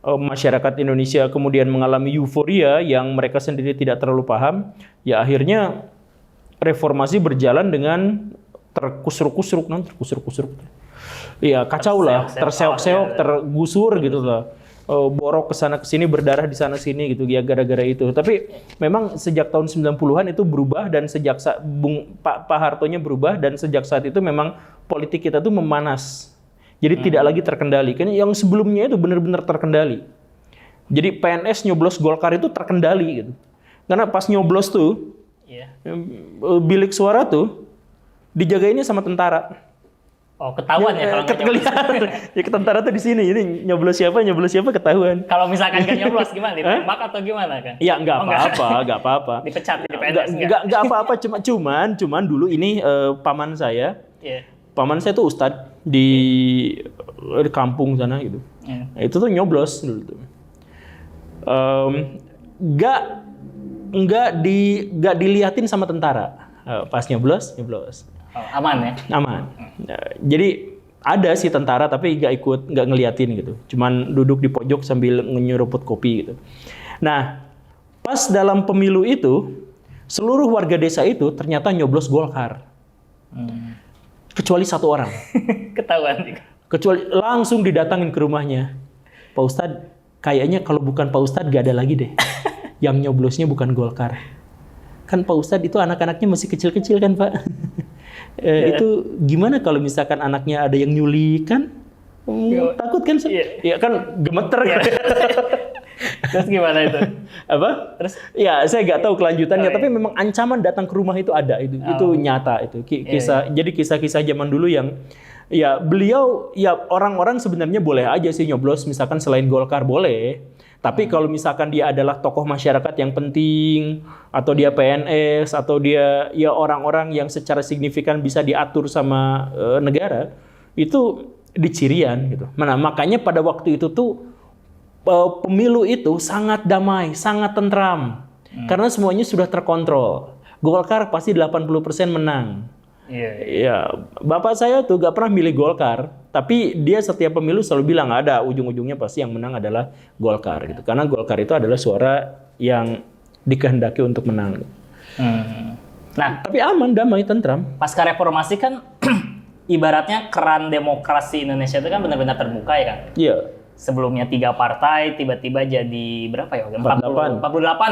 masyarakat Indonesia kemudian mengalami euforia yang mereka sendiri tidak terlalu paham, ya akhirnya reformasi berjalan dengan terkusruk-kusruk. Iya, kacau lah, terseok-seok, tergusur gitu lah. Borok ke sana ke sini, berdarah di sana sini gitu ya gara-gara itu. Tapi memang sejak tahun 90-an itu berubah dan sejak Pak Hartonya berubah dan sejak saat itu memang politik kita tuh memanas. Jadi tidak lagi terkendali. Kan yang sebelumnya itu benar-benar terkendali. Jadi PNS nyoblos Golkar itu terkendali gitu. Karena pas nyoblos tuh bilik suara tuh dijagainnya sama tentara. Oh, ketahuan ya kalau kelihatan. Ya tentara tuh di sini. Ini nyoblos siapa ketahuan. Kalau misalkan nggak nyoblos gimana? Ditembak atau gimana kan? Ya enggak apa-apa. Dipecat di PNS enggak apa-apa, cuman dulu ini paman saya. Paman saya tuh ustadz di kampung sana gitu. Nah, itu tuh nyoblos dulu tuh. Enggak diliatin sama tentara. Pas nyoblos. Aman ya? Aman. Jadi ada sih tentara tapi nggak ngeliatin gitu. Cuman duduk di pojok sambil nyeruput kopi gitu. Nah, pas dalam pemilu itu seluruh warga desa itu ternyata nyoblos Golkar. Kecuali satu orang. Ketahuan. Kecuali langsung didatangin ke rumahnya. Pak Ustadz, kayaknya kalau bukan Pak Ustadz gak ada lagi deh. Yang nyoblosnya bukan Golkar. Kan Pak Ustadz itu anak-anaknya masih kecil-kecil kan Pak. Itu gimana kalau misalkan anaknya ada yang nyulik kan? Takut kan? Ya kan gemeter kan? Terus gimana itu? Apa? Terus ya saya nggak tahu kelanjutannya, tapi memang ancaman datang ke rumah itu ada, itu nyata itu kisah. Jadi kisah-kisah zaman dulu yang ya beliau ya orang-orang sebenarnya boleh aja sih nyoblos misalkan selain Golkar boleh. Tapi kalau misalkan dia adalah tokoh masyarakat yang penting, atau dia PNS, atau dia ya orang-orang yang secara signifikan bisa diatur sama negara, itu dicirian gitu. Nah, makanya pada waktu itu tuh pemilu itu sangat damai, sangat tentram. Karena semuanya sudah terkontrol. Golkar pasti 80% menang. Iya, bapak saya tuh gak pernah milih Golkar, tapi dia setiap pemilu selalu bilang ada ujung-ujungnya pasti yang menang adalah Golkar gitu. Karena Golkar itu adalah suara yang dikehendaki untuk menang. Nah, tapi aman, damai, tentram. Pasca reformasi kan ibaratnya keran demokrasi Indonesia itu kan benar-benar terbuka ya kan? Iya. Sebelumnya 3 partai, tiba-tiba jadi berapa ya? 48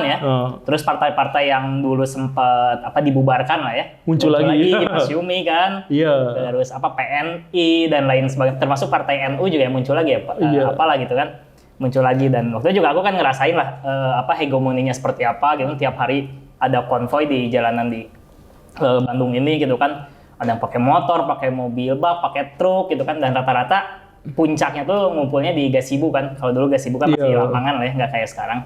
ya. Terus partai-partai yang dulu sempat dibubarkan lah ya. Muncul lagi. Mas Yumi kan. Iya. Terus PNI dan lain sebagainya. Termasuk partai NU juga yang muncul lagi ya. Apalah gitu kan. Muncul lagi, dan waktu itu juga aku kan ngerasain lah hegemoninya seperti apa gitu. Tiap hari ada konvoy di jalanan di Bandung ini gitu kan. Ada yang pakai motor, pakai mobil bak, pakai truk gitu kan, dan rata-rata puncaknya tuh ngumpulnya di gazebo kan. Kalau dulu gazebo kan masih lapangan lah ya, nggak kayak sekarang.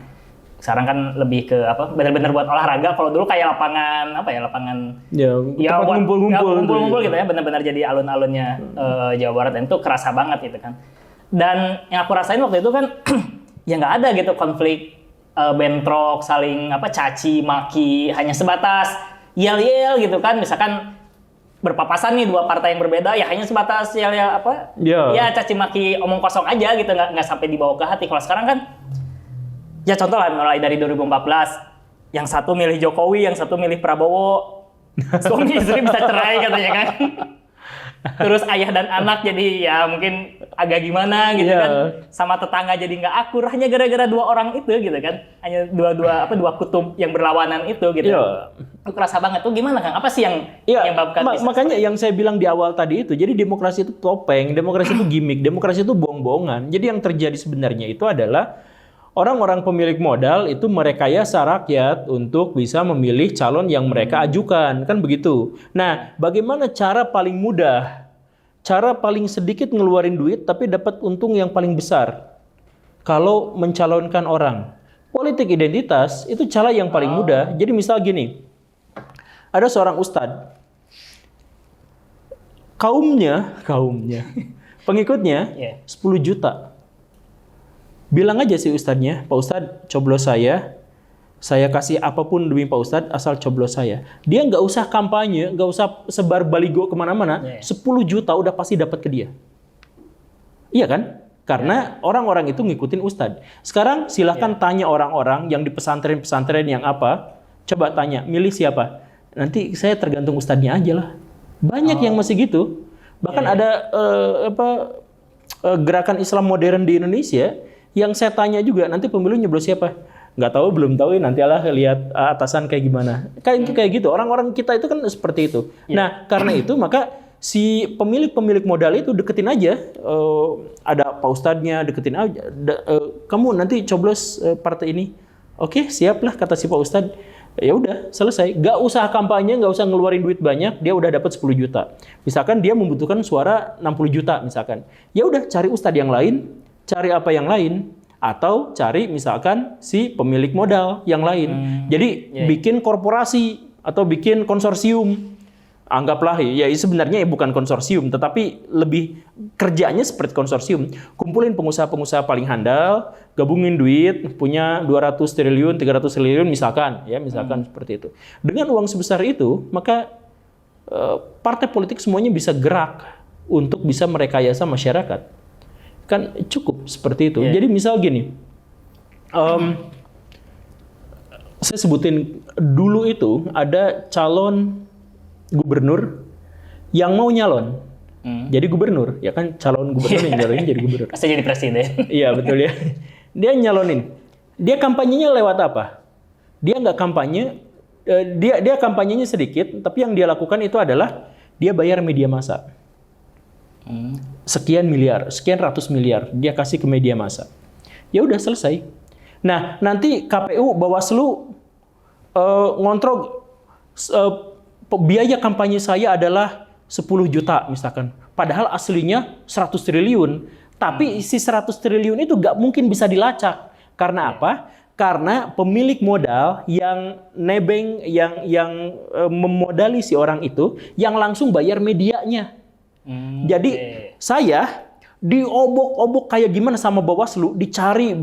Sekarang kan lebih ke benar-benar buat olahraga. Kalau dulu kayak lapangan lapangan tempat ngumpul-ngumpul gitu ya, benar-benar jadi alun-alunnya Jawa Barat, dan itu kerasa banget gitu kan. Dan yang aku rasain waktu itu kan ya nggak ada gitu konflik bentrok, saling caci maki, hanya sebatas yel-yel gitu kan. Misalkan berpapasan nih 2 partai yang berbeda, ya hanya sebatas ya caci maki, omong kosong aja gitu, nggak sampai dibawa ke hati. Kalau sekarang kan ya contoh lah, mulai dari 2014 yang satu milih Jokowi, yang satu milih Prabowo, suami istri bisa cerai katanya kan. Terus ayah dan anak jadi ya mungkin agak gimana gitu kan, sama tetangga jadi nggak akur hanya gara-gara 2 orang itu gitu kan, hanya dua kutub yang berlawanan itu gitu. Itu kerasa banget tuh. Gimana Kang? Apa sih yang menyebabkan makanya yang saya bilang di awal tadi itu, jadi demokrasi itu topeng, demokrasi itu gimmick, demokrasi itu bohong-bohongan. Jadi yang terjadi sebenarnya itu adalah orang-orang pemilik modal itu merekayasa rakyat untuk bisa memilih calon yang mereka ajukan, kan begitu. Nah, bagaimana cara paling mudah, cara paling sedikit ngeluarin duit tapi dapat untung yang paling besar? Kalau mencalonkan orang, politik identitas itu cara yang paling mudah. Jadi misal gini, ada seorang ustadz, kaumnya, pengikutnya 10 juta. Bilang aja sih ustadznya, Pak Ustadz, coblos saya kasih apapun demi Pak Ustadz, asal coblos saya. Dia nggak usah kampanye, nggak usah sebar baligo kemana-mana, 10 juta udah pasti dapat ke dia. Iya kan? Karena orang-orang itu ngikutin ustadz. Sekarang silahkan tanya orang-orang yang di pesantren-pesantren yang coba tanya, milih siapa? Nanti saya tergantung ustadznya aja lah. Banyak yang masih gitu. Bahkan ada gerakan Islam modern di Indonesia, yang saya tanya juga, nanti pemilu nyoblos siapa? Nggak tahu, belum tahu, nanti lihat atasan kayak gimana. Kayak gitu, orang-orang kita itu kan seperti itu. Nah, karena itu maka si pemilik modal itu deketin aja, ada Pak Ustadznya, deketin aja. Kamu nanti coblos partai ini. Oke, siap lah kata si Pak Ustadz. Ya udah, selesai. Nggak usah kampanye, nggak usah ngeluarin duit banyak, dia udah dapat 10 juta. Misalkan dia membutuhkan suara 60 juta misalkan. Ya udah, cari ustadz yang lain, cari apa yang lain, atau cari misalkan si pemilik modal yang lain. Jadi bikin korporasi atau bikin konsorsium. Anggaplah ya sebenarnya bukan konsorsium, tetapi lebih kerjanya seperti konsorsium. Kumpulin pengusaha-pengusaha paling handal, gabungin duit, punya 200 triliun, 300 triliun misalkan, seperti itu. Dengan uang sebesar itu, maka partai politik semuanya bisa gerak untuk bisa merekayasa masyarakat. Kan cukup seperti itu. Jadi misal gini, saya sebutin dulu itu ada calon gubernur yang mau nyalon jadi gubernur, ya kan, calon gubernur yang nyalonin jadi gubernur. Pasti jadi presiden. Iya betul ya. Dia nyalonin. Dia kampanyenya lewat apa? Dia nggak kampanye. Dia kampanyenya sedikit, tapi yang dia lakukan itu adalah dia bayar media massa. Sekian miliar, sekian ratus miliar dia kasih ke media massa. Ya udah selesai. Nah, nanti KPU, Bawaslu ngontrol biaya kampanye saya adalah 10 juta misalkan. Padahal aslinya 100 triliun. Tapi si 100 triliun itu nggak mungkin bisa dilacak. Karena apa? Karena pemilik modal yang nebeng, yang memodali si orang itu, yang langsung bayar medianya. Jadi saya diobok-obok kayak gimana sama Bawaslu, dicari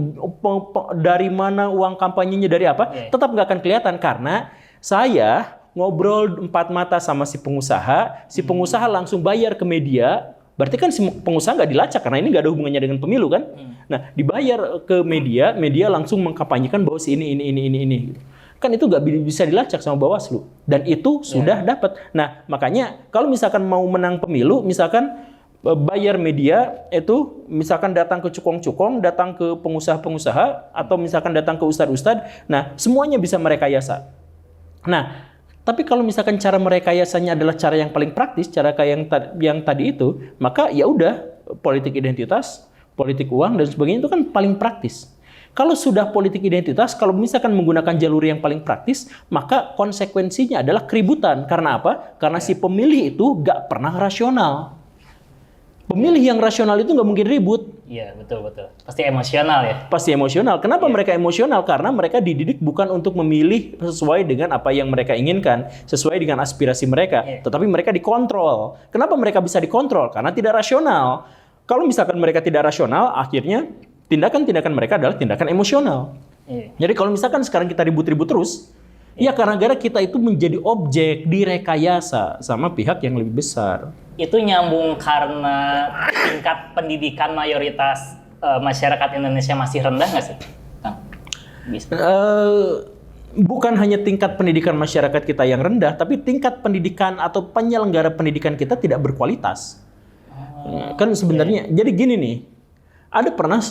dari mana uang kampanyenya, dari apa, tetap nggak akan kelihatan karena saya ngobrol empat mata sama si pengusaha langsung bayar ke media, berarti kan si pengusaha nggak dilacak karena ini nggak ada hubungannya dengan pemilu kan. Nah, dibayar ke media, media langsung mengkampanyekan bahwa si ini. Kan itu nggak bisa dilacak sama Bawaslu. Dan itu sudah dapat. Nah, makanya kalau misalkan mau menang pemilu, misalkan bayar media itu, misalkan datang ke cukong-cukong, datang ke pengusaha-pengusaha, atau misalkan datang ke ustadz-ustadz, nah semuanya bisa merekayasa. Nah, tapi kalau misalkan cara merekayasanya adalah cara yang paling praktis, cara kayak yang tadi itu, maka ya udah, politik identitas, politik uang, dan sebagainya itu kan paling praktis. Kalau sudah politik identitas, kalau misalkan menggunakan jalur yang paling praktis, maka konsekuensinya adalah keributan. Karena apa? Karena si pemilih itu nggak pernah rasional. Pemilih yang rasional itu nggak mungkin ribut. Iya, betul. Pasti emosional ya? Pasti emosional. Kenapa mereka emosional? Karena mereka dididik bukan untuk memilih sesuai dengan apa yang mereka inginkan, sesuai dengan aspirasi mereka. Tetapi mereka dikontrol. Kenapa mereka bisa dikontrol? Karena tidak rasional. Kalau misalkan mereka tidak rasional, akhirnya tindakan-tindakan mereka adalah tindakan emosional. Jadi kalau misalkan sekarang kita ribut-ribut terus, ya karena gara kita itu menjadi objek direkayasa sama pihak yang lebih besar. Itu nyambung karena tingkat pendidikan mayoritas masyarakat Indonesia masih rendah nggak sih? Bisa. Bukan hanya tingkat pendidikan masyarakat kita yang rendah, tapi tingkat pendidikan atau penyelenggara pendidikan kita tidak berkualitas. Kan sebenarnya, jadi gini nih, ada pernah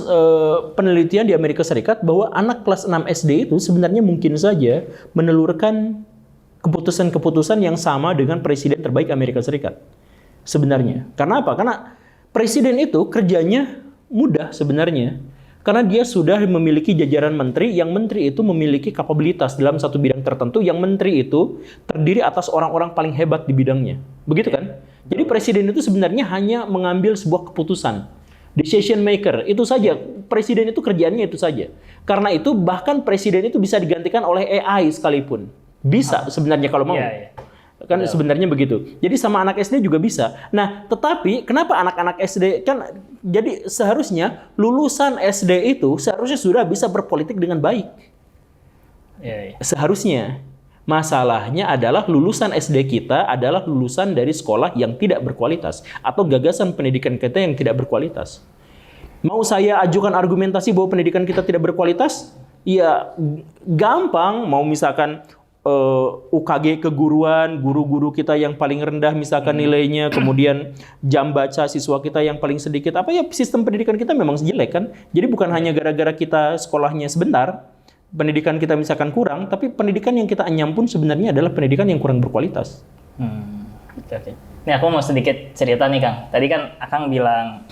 penelitian di Amerika Serikat bahwa anak kelas 6 SD itu sebenarnya mungkin saja menelurkan keputusan-keputusan yang sama dengan presiden terbaik Amerika Serikat. Sebenarnya. Karena apa? Karena presiden itu kerjanya mudah sebenarnya. Karena dia sudah memiliki jajaran menteri, yang menteri itu memiliki kapabilitas dalam satu bidang tertentu, yang menteri itu terdiri atas orang-orang paling hebat di bidangnya. Begitu kan? Jadi presiden itu sebenarnya hanya mengambil sebuah keputusan. Decision maker, itu saja. Presiden itu kerjaannya itu saja. Karena itu bahkan presiden itu bisa digantikan oleh AI sekalipun. Bisa sebenarnya kalau mau. Kan sebenarnya begitu. Jadi sama anak SD juga bisa. Nah, tetapi kenapa anak-anak SD kan jadi seharusnya lulusan SD itu seharusnya sudah bisa berpolitik dengan baik. Seharusnya. Masalahnya adalah lulusan SD kita adalah lulusan dari sekolah yang tidak berkualitas atau gagasan pendidikan kita yang tidak berkualitas. Mau saya ajukan argumentasi bahwa pendidikan kita tidak berkualitas? Ya gampang. Mau misalkan UKG keguruan, guru-guru kita yang paling rendah misalkan nilainya, kemudian jam baca siswa kita yang paling sedikit, apa ya, sistem pendidikan kita memang jelek kan. Jadi bukan hanya gara-gara kita sekolahnya sebentar, pendidikan kita misalkan kurang, tapi pendidikan yang kita anyam pun sebenarnya adalah pendidikan yang kurang berkualitas. Nih aku mau sedikit cerita nih Kang. Tadi kan Akang bilang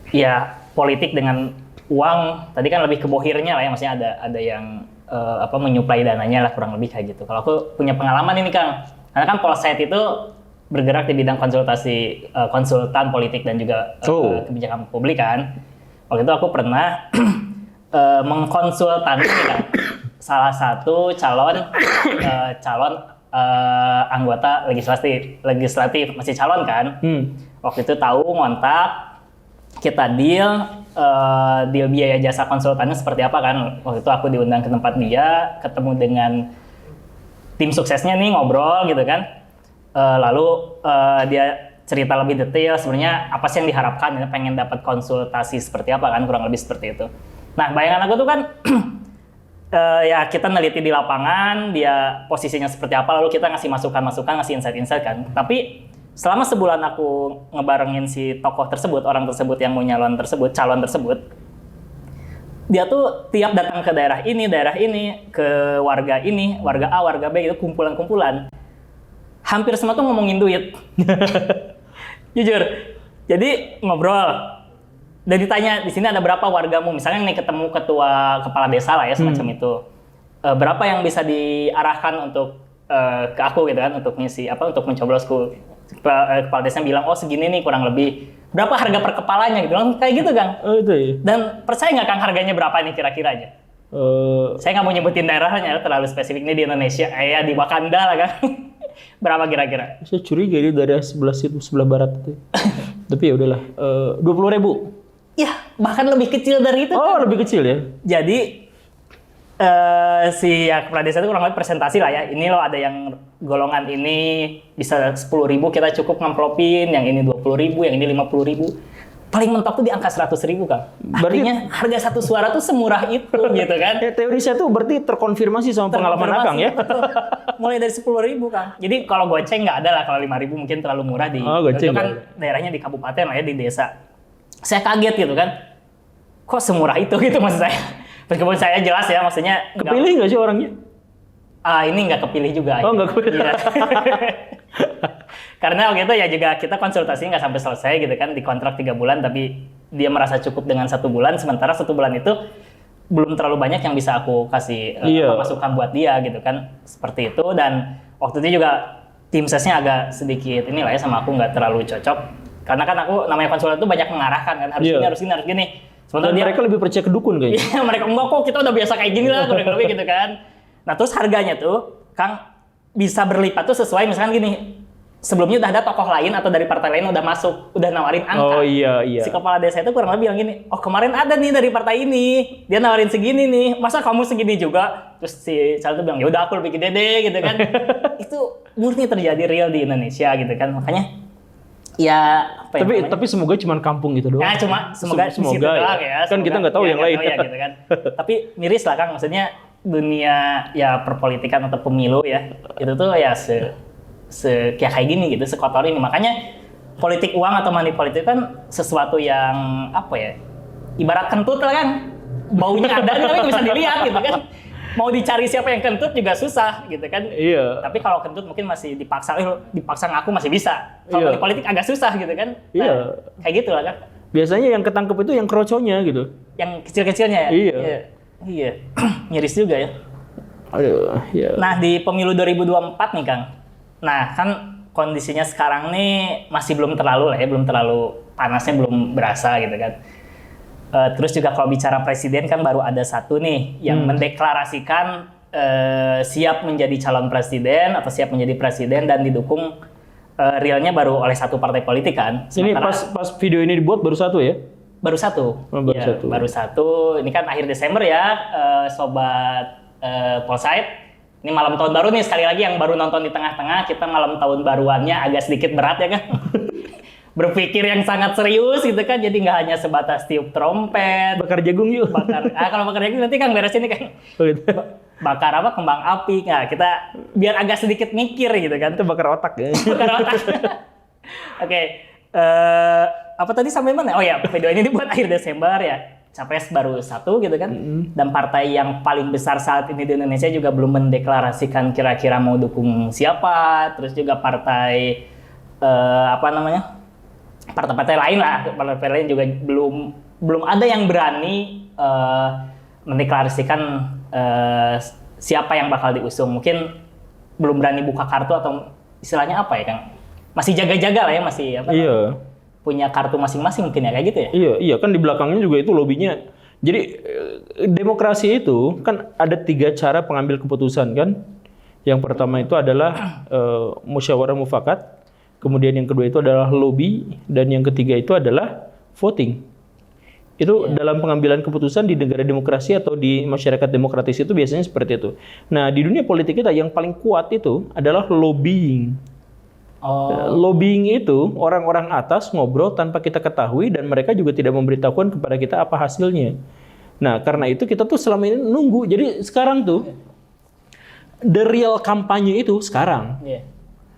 ya politik dengan uang, tadi kan lebih ke bohirnya lah ya, maksudnya ada yang menyuplai dananya lah, kurang lebih kayak gitu. Kalau aku punya pengalaman ini Kang, karena kan Polsite itu bergerak di bidang konsultasi, konsultan politik dan juga kebijakan publik kan. Waktu itu aku pernah mengkonsultasi kan salah satu calon anggota legislatif masih calon kan. Waktu itu tahu ngontak, kita deal biaya jasa konsultannya seperti apa kan. Waktu itu aku diundang ke tempat dia, ketemu dengan tim suksesnya nih, ngobrol gitu kan. Lalu dia cerita lebih detail sebenarnya apa sih yang diharapkan, pengen dapat konsultasi seperti apa kan, kurang lebih seperti itu. Nah, bayangan aku tuh kan ya kita neliti di lapangan, dia posisinya seperti apa, lalu kita ngasih masukan-masukan, ngasih insight-insight kan. Tapi selama sebulan aku ngebarengin si tokoh tersebut, orang tersebut yang mau calon tersebut, dia tuh tiap datang ke daerah ini, ke warga ini, warga A, warga B, itu kumpulan-kumpulan. hampir semua tuh ngomongin duit. Jujur. Jadi ngobrol. Dan ditanya, di sini ada berapa wargamu? Misalnya nih ketemu ketua kepala desa lah ya, semacam itu. Berapa yang bisa diarahkan untuk ke aku gitu kan, untuk ngisi, untuk mencoblosku. Kepala desa bilang, oh segini nih kurang lebih. Berapa harga per kepalanya gitu. Kayak gitu, Kang. Oh, itu ya. Dan percaya nggak, Kang, harganya berapa nih kira-kira aja? Saya nggak mau nyebutin daerahnya, terlalu spesifik. Ini di Indonesia, di Wakanda lah, Kang. Berapa kira-kira? Saya curiga ini dari sebelah barat itu. Tapi ya udahlah, 20.000. Ya, bahkan lebih kecil dari itu. Oh, lebih kecil ya? Jadi, si kepala desa itu kurang lebih presentasi lah ya. Ini loh ada yang golongan ini bisa 10.000 kita cukup ngamplopin, yang ini 20.000, yang ini 50.000. Paling mentok tuh di angka 100.000, Kang. Artinya harga satu suara tuh semurah itu gitu kan. Ya, teori saya tuh berarti terkonfirmasi sama pengalaman Akang ya? Betul. Mulai dari 10.000, Kang. Jadi kalau goceng nggak ada lah, kalau 5.000 mungkin terlalu murah di. Goceng itu kan daerahnya di kabupaten lah ya, di desa. Saya kaget gitu kan. Kok semurah itu gitu maksud saya. Meskipun saya jelas ya, maksudnya kepilih nggak sih orangnya? Ini nggak kepilih juga. Oh, nggak kepilih. Iya. Karena waktu itu ya juga kita konsultasi nggak sampai selesai gitu kan, di kontrak 3 bulan, tapi dia merasa cukup dengan 1 bulan, sementara 1 bulan itu belum terlalu banyak yang bisa aku kasih masukan buat dia gitu kan, seperti itu. Dan waktu itu juga tim sesnya agak sedikit inilah ya sama aku, nggak terlalu cocok, karena kan aku namanya konsultan itu banyak mengarahkan kan, harus ini, harus ini, harus gini. Sementara mereka lebih percaya ke dukun kayaknya. Iya, mereka enggak kok, kita udah biasa kayak gini lah, kurang lebih gitu kan. Nah terus harganya tuh, Kang, bisa berlipat tuh sesuai misalkan gini, sebelumnya udah ada tokoh lain atau dari partai lain udah masuk, udah nawarin angka. Oh iya. Si kepala desa itu kurang lebih bilang gini, oh kemarin ada nih dari partai ini, dia nawarin segini nih, masa kamu segini juga? Terus si caleg itu bilang, ya udah aku lebih gede deh gitu kan. Itu murni terjadi real di Indonesia gitu kan, makanya ya apa ya, tapi semoga cuma kampung gitu doang. Ya cuma semoga di situ doang ya. Kan kita nggak tahu yang lain. Ya, gitu kan. Tapi miris lah, Kang, maksudnya dunia ya perpolitikan atau pemilu ya, itu tuh ya kayak gini gitu, sekotor ini. Makanya politik uang atau money politik kan sesuatu yang apa ya, ibarat kentut lah, kan, baunya ada tapi nggak bisa dilihat gitu kan. Mau dicari siapa yang kentut juga susah gitu kan. Iya. Tapi kalau kentut mungkin masih dipaksa ngaku masih bisa. Kalau politik agak susah gitu kan. Nah, kayak gitu lah, kan. Biasanya yang ketangkep itu yang kroconya gitu. Yang kecil-kecilnya ya. Iya. Nyiris juga ya. Aduh, ya. Nah, di pemilu 2024 nih, Kang. Nah, kan kondisinya sekarang nih masih belum terlalu lah ya, belum terlalu panasnya, belum berasa gitu kan. Terus juga kalau bicara presiden kan baru ada satu nih yang mendeklarasikan siap menjadi calon presiden atau siap menjadi presiden dan didukung realnya baru oleh satu partai politik kan. Sementara, ini pas video ini dibuat baru satu ya? Baru satu. Baru satu. Ini kan akhir Desember ya, sobat Polsite. Ini malam tahun baru nih, sekali lagi yang baru nonton di tengah-tengah, kita malam tahun baruannya agak sedikit berat ya kan. Berpikir yang sangat serius gitu kan, jadi nggak hanya sebatas tiup trompet. Bakar jagung yuk. Kalau bakar jagung nanti Kang beres ini kan. Bakar apa, kembang api. Nah, kita biar agak sedikit mikir gitu kan. Itu bakar otak ya. Bakar otak. Oke. Apa tadi sampai mana? Oh ya, video ini dibuat akhir Desember ya. Capres baru satu gitu kan. Dan partai yang paling besar saat ini di Indonesia juga belum mendeklarasikan kira-kira mau dukung siapa. Terus juga partai partai-partai lain lah, partai lain juga belum ada yang berani mendeklarasikan siapa yang bakal diusung. Mungkin belum berani buka kartu atau istilahnya apa ya, Kang? Masih jaga-jaga lah ya, masih punya kartu masing-masing mungkin ya, kayak gitu ya? Iya kan di belakangnya juga itu lobbynya. Jadi demokrasi itu kan ada 3 cara pengambil keputusan kan. Yang pertama itu adalah musyawarah mufakat. Kemudian yang kedua itu adalah lobby, dan yang ketiga itu adalah voting. Itu dalam pengambilan keputusan di negara demokrasi atau di masyarakat demokratis itu biasanya seperti itu. Nah, di dunia politik kita yang paling kuat itu adalah lobbying. Lobbying itu orang-orang atas ngobrol tanpa kita ketahui dan mereka juga tidak memberitahukan kepada kita apa hasilnya. Nah, karena itu kita tuh selama ini nunggu. Jadi sekarang tuh the real kampanye itu sekarang.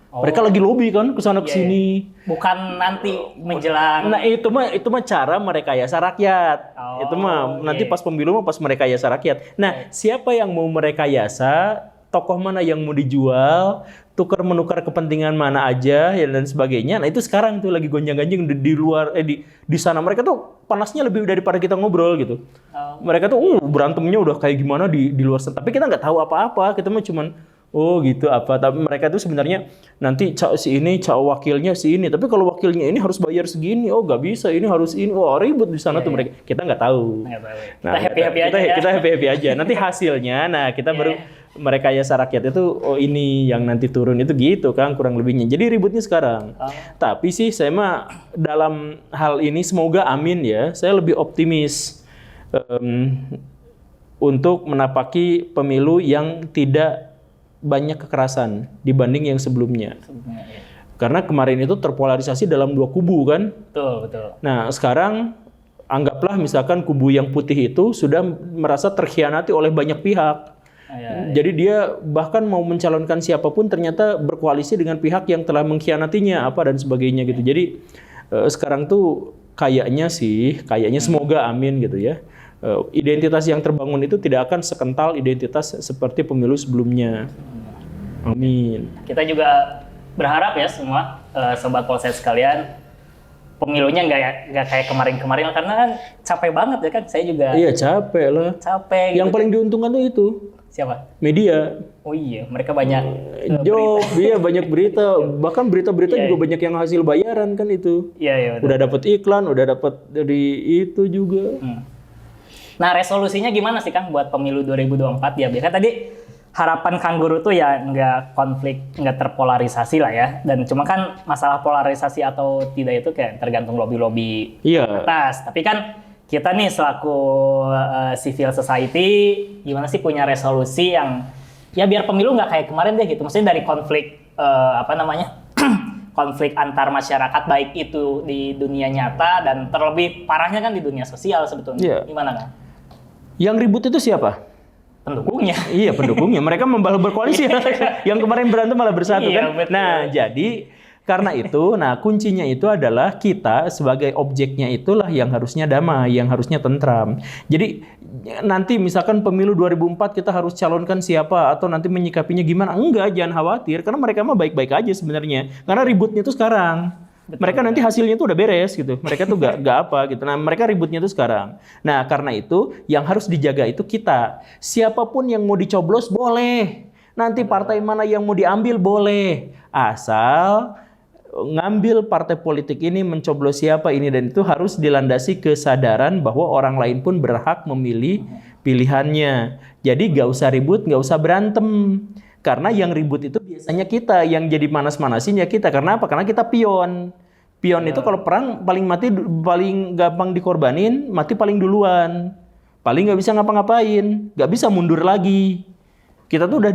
Mereka lagi lobby kan ke sana ke sini. Bukan nanti menjelang. Nah, itu mah cara merekayasa rakyat. Itu mah nanti pas pemilu mah pas merekayasa rakyat. Nah, siapa yang mau merekayasa tokoh mana yang mau dijual, tukar menukar kepentingan mana aja ya dan sebagainya. Nah itu sekarang tuh lagi gonjang-ganjing di luar di sana mereka tuh panasnya lebih daripada kita ngobrol gitu. Mereka tuh berantemnya udah kayak gimana di luar sana. Tapi kita nggak tahu apa-apa, kita mah cuman oh gitu apa. Tapi mereka tuh sebenarnya nanti si ini wakilnya si ini. Tapi kalau wakilnya ini harus bayar segini, oh nggak bisa, ini harus ini. Wah ribut di sana tuh mereka. Kita nggak tahu. Kita happy-happy aja ya. Kita happy-happy aja. Nanti hasilnya, nah kita baru merekayasa rakyat itu, oh ini yang nanti turun itu gitu kan kurang lebihnya. Jadi ributnya sekarang. Tapi sih saya mah dalam hal ini semoga amin ya. Saya lebih optimis untuk menapaki pemilu yang tidak banyak kekerasan dibanding yang sebelumnya. Karena kemarin itu terpolarisasi dalam dua kubu kan. Betul. Nah sekarang anggaplah misalkan kubu yang putih itu sudah merasa terkhianati oleh banyak pihak. Jadi dia bahkan mau mencalonkan siapapun ternyata berkoalisi dengan pihak yang telah mengkhianatinya apa dan sebagainya gitu. Jadi sekarang tuh kayaknya semoga amin gitu ya. Identitas yang terbangun itu tidak akan sekental identitas seperti pemilu sebelumnya. Amin. Kita juga berharap ya semua sobat Polsek sekalian, pemilunya nggak kayak kemarin-kemarin karena kan capek banget ya kan. Saya juga. Iya capek lah. Capek. Yang gitu paling diuntungkan tuh itu. Siapa? Media. Oh iya, mereka banyak job, iya banyak berita. Bahkan berita-berita juga banyak yang hasil bayaran kan itu. Iya. Udah dapat iklan, udah dapat dari itu juga. Nah resolusinya gimana sih Kang buat pemilu 2024 ya? Biasanya tadi harapan Kang Guru tuh ya nggak konflik, nggak terpolarisasi lah ya. Dan cuma kan masalah polarisasi atau tidak itu kayak tergantung lobby-lobby atas. Tapi kan kita nih selaku civil society gimana sih punya resolusi yang ya biar pemilu nggak kayak kemarin deh gitu. Maksudnya dari konflik konflik antar masyarakat baik itu di dunia nyata dan terlebih parahnya kan di dunia sosial sebetulnya. Gimana Kang? Yang ribut itu siapa? Pendukungnya. Iya pendukungnya. Mereka membalas berkoalisi. Yang kemarin berantem malah bersatu kan. Betul. Nah jadi karena itu, nah kuncinya itu adalah kita sebagai objeknya itulah yang harusnya damai, yang harusnya tentram. Jadi nanti misalkan pemilu 2004 kita harus calonkan siapa atau nanti menyikapinya gimana? Enggak, jangan khawatir karena mereka mah baik-baik aja sebenarnya. Karena ributnya itu sekarang. Mereka nanti hasilnya tuh udah beres gitu. Mereka tuh gak apa gitu. Nah mereka ributnya tuh sekarang. Nah karena itu yang harus dijaga itu kita. Siapapun yang mau dicoblos boleh. Nanti partai mana yang mau diambil boleh. Asal ngambil partai politik ini mencoblos siapa ini dan itu harus dilandasi kesadaran bahwa orang lain pun berhak memilih pilihannya. Jadi gak usah ribut, gak usah berantem. Karena yang ribut itu biasanya kita, yang jadi manas-manasin ya kita. Karena apa? Karena kita pion. Pion itu kalau perang paling gampang dikorbanin, mati paling duluan. Paling nggak bisa ngapa-ngapain, nggak bisa mundur lagi. Kita tuh udah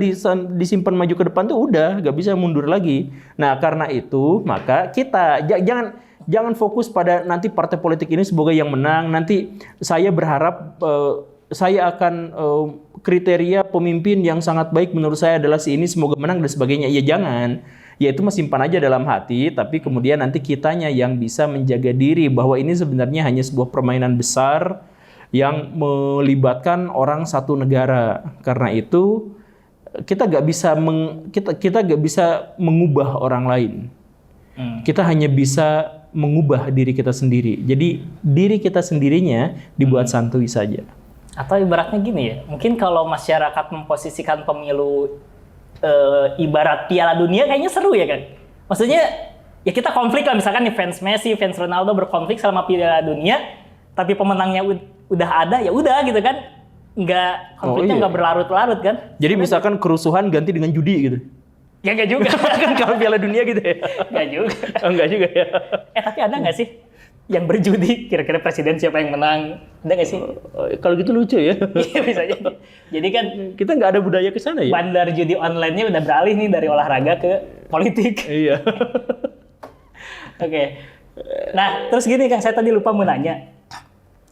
disimpan maju ke depan tuh udah, nggak bisa mundur lagi. Nah karena itu maka kita jangan fokus pada nanti partai politik ini semoga yang menang. Nanti saya berharap saya akan kriteria pemimpin yang sangat baik menurut saya adalah si ini semoga menang dan sebagainya. Ya jangan. Ya itu mah simpan aja dalam hati, tapi kemudian nanti kitanya yang bisa menjaga diri bahwa ini sebenarnya hanya sebuah permainan besar yang melibatkan orang satu negara. Karena itu kita gak bisa mengubah orang lain. Kita hanya bisa mengubah diri kita sendiri. Jadi diri kita sendirinya dibuat santuy saja. Atau ibaratnya gini ya, mungkin kalau masyarakat memposisikan pemilu ibarat Piala Dunia kayaknya seru ya kan? Maksudnya ya kita konflik lah, misalkan nih fans Messi, fans Ronaldo berkonflik selama Piala Dunia, tapi pemenangnya udah ada ya udah gitu kan? Konfliknya nggak berlarut-larut kan? Jadi misalkan kerusuhan ganti dengan judi gitu? Ya nggak juga. Kan kalau Piala Dunia gitu ya? Nggak juga. Enggak juga ya? Tapi ada nggak sih yang berjudi, kira-kira presiden siapa yang menang? Ada nggak sih? Kalau gitu lucu ya. Iya bisa jadi kan kita nggak ada budaya ke sana ya. Bandar judi online-nya udah beralih nih dari olahraga ke politik. Iya. Oke. Nah terus gini Kang, saya tadi lupa mau nanya.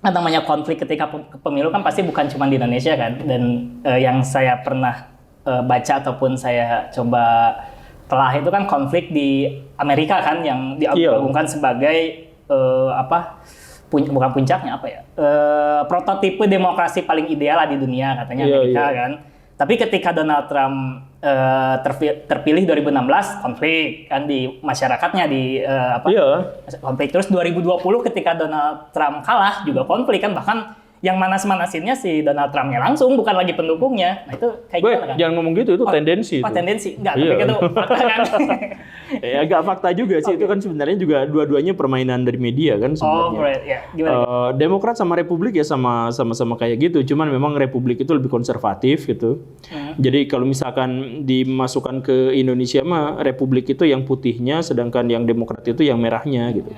Namanya konflik ketika pemilu kan pasti bukan cuma di Indonesia kan. Dan yang saya pernah baca ataupun saya coba telah itu kan konflik di Amerika kan yang diagungkan sebagai bukan puncaknya apa ya, prototipe demokrasi paling ideal lah di dunia katanya Amerika kan. Tapi ketika Donald Trump terpilih 2016, konflik kan di masyarakatnya konflik. Terus 2020 ketika Donald Trump kalah juga konflik kan, bahkan yang manas-manasinnya si Donald Trump-nya langsung, bukan lagi pendukungnya. Nah itu kayak gimana kan? Jangan ngomong gitu, itu tendensi. Tendensi. Enggak, tapi itu fakta kan. Agak fakta juga sih, itu kan sebenarnya juga dua-duanya permainan dari media kan sebenarnya. Right. Ya. Gimana? Demokrat sama Republik ya sama-sama kayak gitu, cuman memang Republik itu lebih konservatif gitu. Jadi kalau misalkan dimasukkan ke Indonesia mah Republik itu yang putihnya, sedangkan yang Demokrat itu yang merahnya gitu.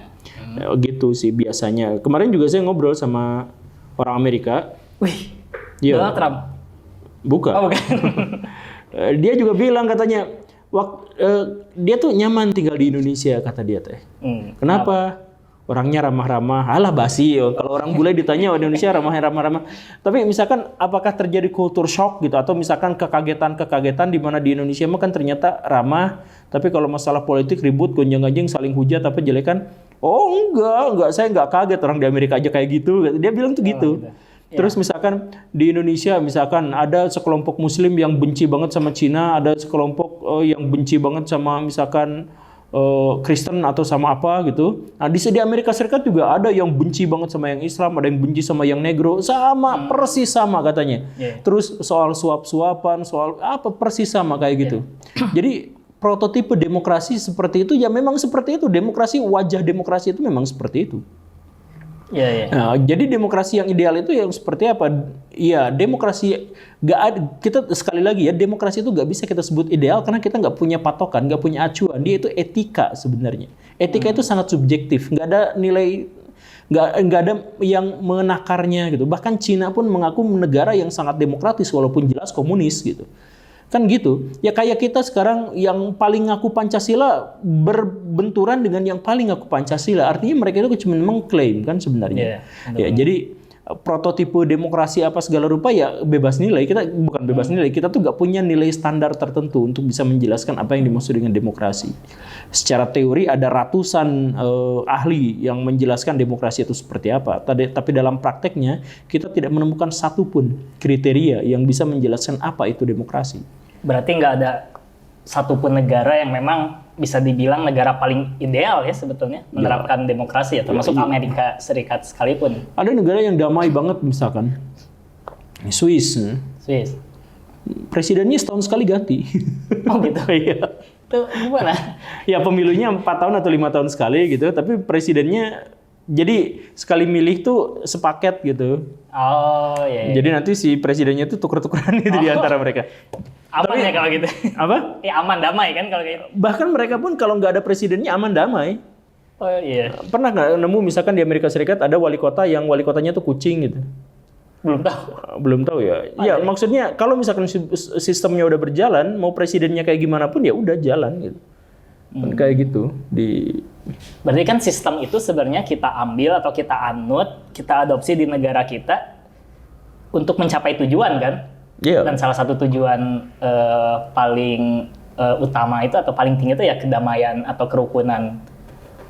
Gitu sih biasanya. Kemarin juga saya ngobrol sama orang Amerika. Wih, Donald Trump? Bukan. Oh, bukan. Dia juga bilang katanya, dia tuh nyaman tinggal di Indonesia, kata dia teh. Kenapa? Orangnya ramah-ramah. Alah basi. Kalau orang bule ditanya Indonesia ramah-ramah. Tapi misalkan apakah terjadi culture shock gitu, atau misalkan kekagetan di mana di Indonesia mah kan ternyata ramah, tapi kalau masalah politik ribut, gonjang-ganjing, saling hujat apa jelekan. Oh enggak, saya enggak kaget, orang di Amerika aja kayak gitu. Dia bilang tuh gitu. Terus misalkan di Indonesia misalkan ada sekelompok muslim yang benci banget sama Cina, ada sekelompok yang benci banget sama misalkan Kristen atau sama apa gitu. Nah di Amerika Serikat juga ada yang benci banget sama yang Islam, ada yang benci sama yang negro, sama persis sama katanya. Terus soal suap-suapan, soal apa persis sama kayak gitu. Jadi prototipe demokrasi seperti itu ya memang seperti itu. Wajah demokrasi itu memang seperti itu. Nah, jadi demokrasi yang ideal itu yang seperti apa? Iya, demokrasi nggak ada. Kita sekali lagi ya, demokrasi itu nggak bisa kita sebut ideal karena kita nggak punya patokan, nggak punya acuan. Dia itu etika sebenarnya. Etika itu sangat subjektif, nggak ada nilai, nggak ada yang menakarnya gitu. Bahkan Cina pun mengaku negara yang sangat demokratis walaupun jelas komunis gitu. Kan gitu. Ya kayak kita sekarang yang paling ngaku Pancasila berbenturan dengan yang paling ngaku Pancasila. Artinya mereka itu cuma mengklaim kan sebenarnya. Jadi prototipe demokrasi apa segala rupa ya bebas nilai. Kita bukan bebas nilai, kita tuh gak punya nilai standar tertentu untuk bisa menjelaskan apa yang dimaksud dengan demokrasi. Secara teori ada ratusan ahli yang menjelaskan demokrasi itu seperti apa. Tapi dalam prakteknya kita tidak menemukan satupun kriteria yang bisa menjelaskan apa itu demokrasi. Berarti nggak ada satupun negara yang memang bisa dibilang negara paling ideal ya sebetulnya menerapkan demokrasi ya, termasuk Amerika Serikat sekalipun. Ada negara yang damai banget misalkan Swiss. Presidennya setahun sekali ganti. Oh gitu. Iya. Itu gimana? Ya pemilunya 4 tahun atau 5 tahun sekali gitu, tapi presidennya jadi sekali milih tuh sepaket gitu. Oh iya. Jadi nanti si presidennya tuh tuker-tukeran gitu di antara mereka. Aman ya kalau gitu? Apa? Ya aman damai kan kalau gitu. Bahkan mereka pun kalau nggak ada presidennya aman damai. Oh iya. Pernah nggak nemu misalkan di Amerika Serikat ada wali kota yang wali kotanya tuh kucing gitu? Belum tahu ya. Ya maksudnya kalau misalkan sistemnya udah berjalan, mau presidennya kayak gimana pun ya udah jalan gitu. Kayak gitu Berarti kan sistem itu sebenarnya kita ambil atau kita anut, kita adopsi di negara kita untuk mencapai tujuan kan? Dan salah satu tujuan paling utama itu atau paling tinggi itu ya kedamaian atau kerukunan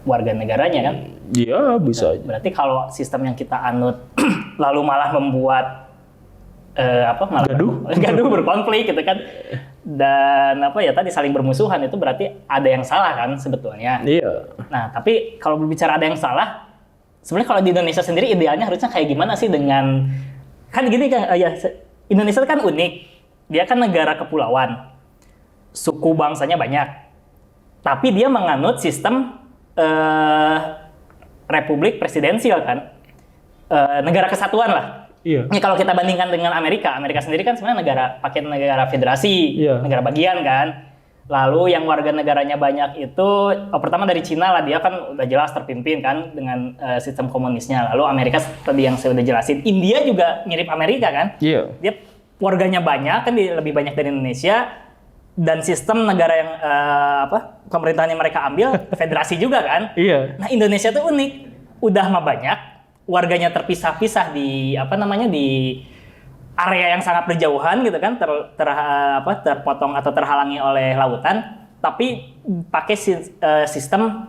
warga negaranya kan? Iya, bisa aja. Berarti kalau sistem yang kita anut lalu malah membuat gaduh berkonflik gitu kan, dan tadi saling bermusuhan, itu berarti ada yang salah kan sebetulnya. Iya. Nah tapi kalau berbicara ada yang salah, sebenarnya kalau di Indonesia sendiri idealnya harusnya kayak gimana sih dengan kan gini kan Indonesia kan unik, dia kan negara kepulauan, suku bangsanya banyak, tapi dia menganut sistem republik presidensial kan, negara kesatuan lah. Iya. Ini kalau kita bandingkan dengan Amerika sendiri kan sebenarnya negara federasi, negara bagian kan. Lalu yang warga negaranya banyak itu, pertama dari Cina lah, dia kan udah jelas terpimpin kan dengan sistem komunisnya. Lalu Amerika tadi yang saya udah jelasin, India juga mirip Amerika kan. Iya. Dia warganya banyak kan, lebih banyak dari Indonesia, dan sistem negara yang pemerintahannya mereka ambil federasi juga kan. Iya. Nah Indonesia tuh unik, udah mah banyak, warganya terpisah-pisah di di area yang sangat berjauhan gitu kan, terpotong atau terhalangi oleh lautan, tapi pakai sistem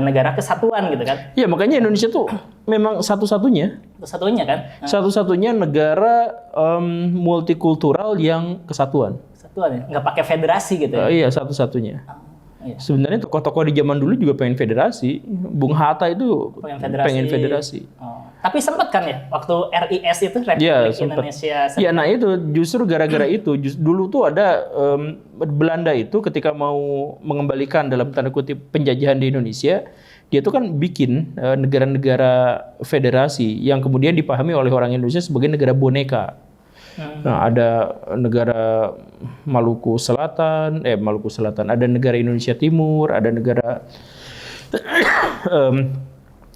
negara kesatuan gitu kan. Ya makanya Indonesia tuh memang satu-satunya Satu-satunya kan. satu-satunya negara multikultural yang kesatuan. Kesatuan ya, nggak pakai federasi gitu ya. Iya, satu-satunya. Iya. Sebenarnya tokoh-tokoh di zaman dulu juga pengen federasi. Bung Hatta itu pengen federasi. Oh. Tapi sempat kan ya waktu RIS itu Republik Iya, sempat. Indonesia. Ya, nah itu justru gara-gara itu dulu tuh ada Belanda itu ketika mau mengembalikan dalam tanda kutip penjajahan di Indonesia, dia tuh kan bikin negara-negara federasi yang kemudian dipahami oleh orang Indonesia sebagai negara boneka. Nah, ada negara Maluku Selatan, ada negara Indonesia Timur, ada negara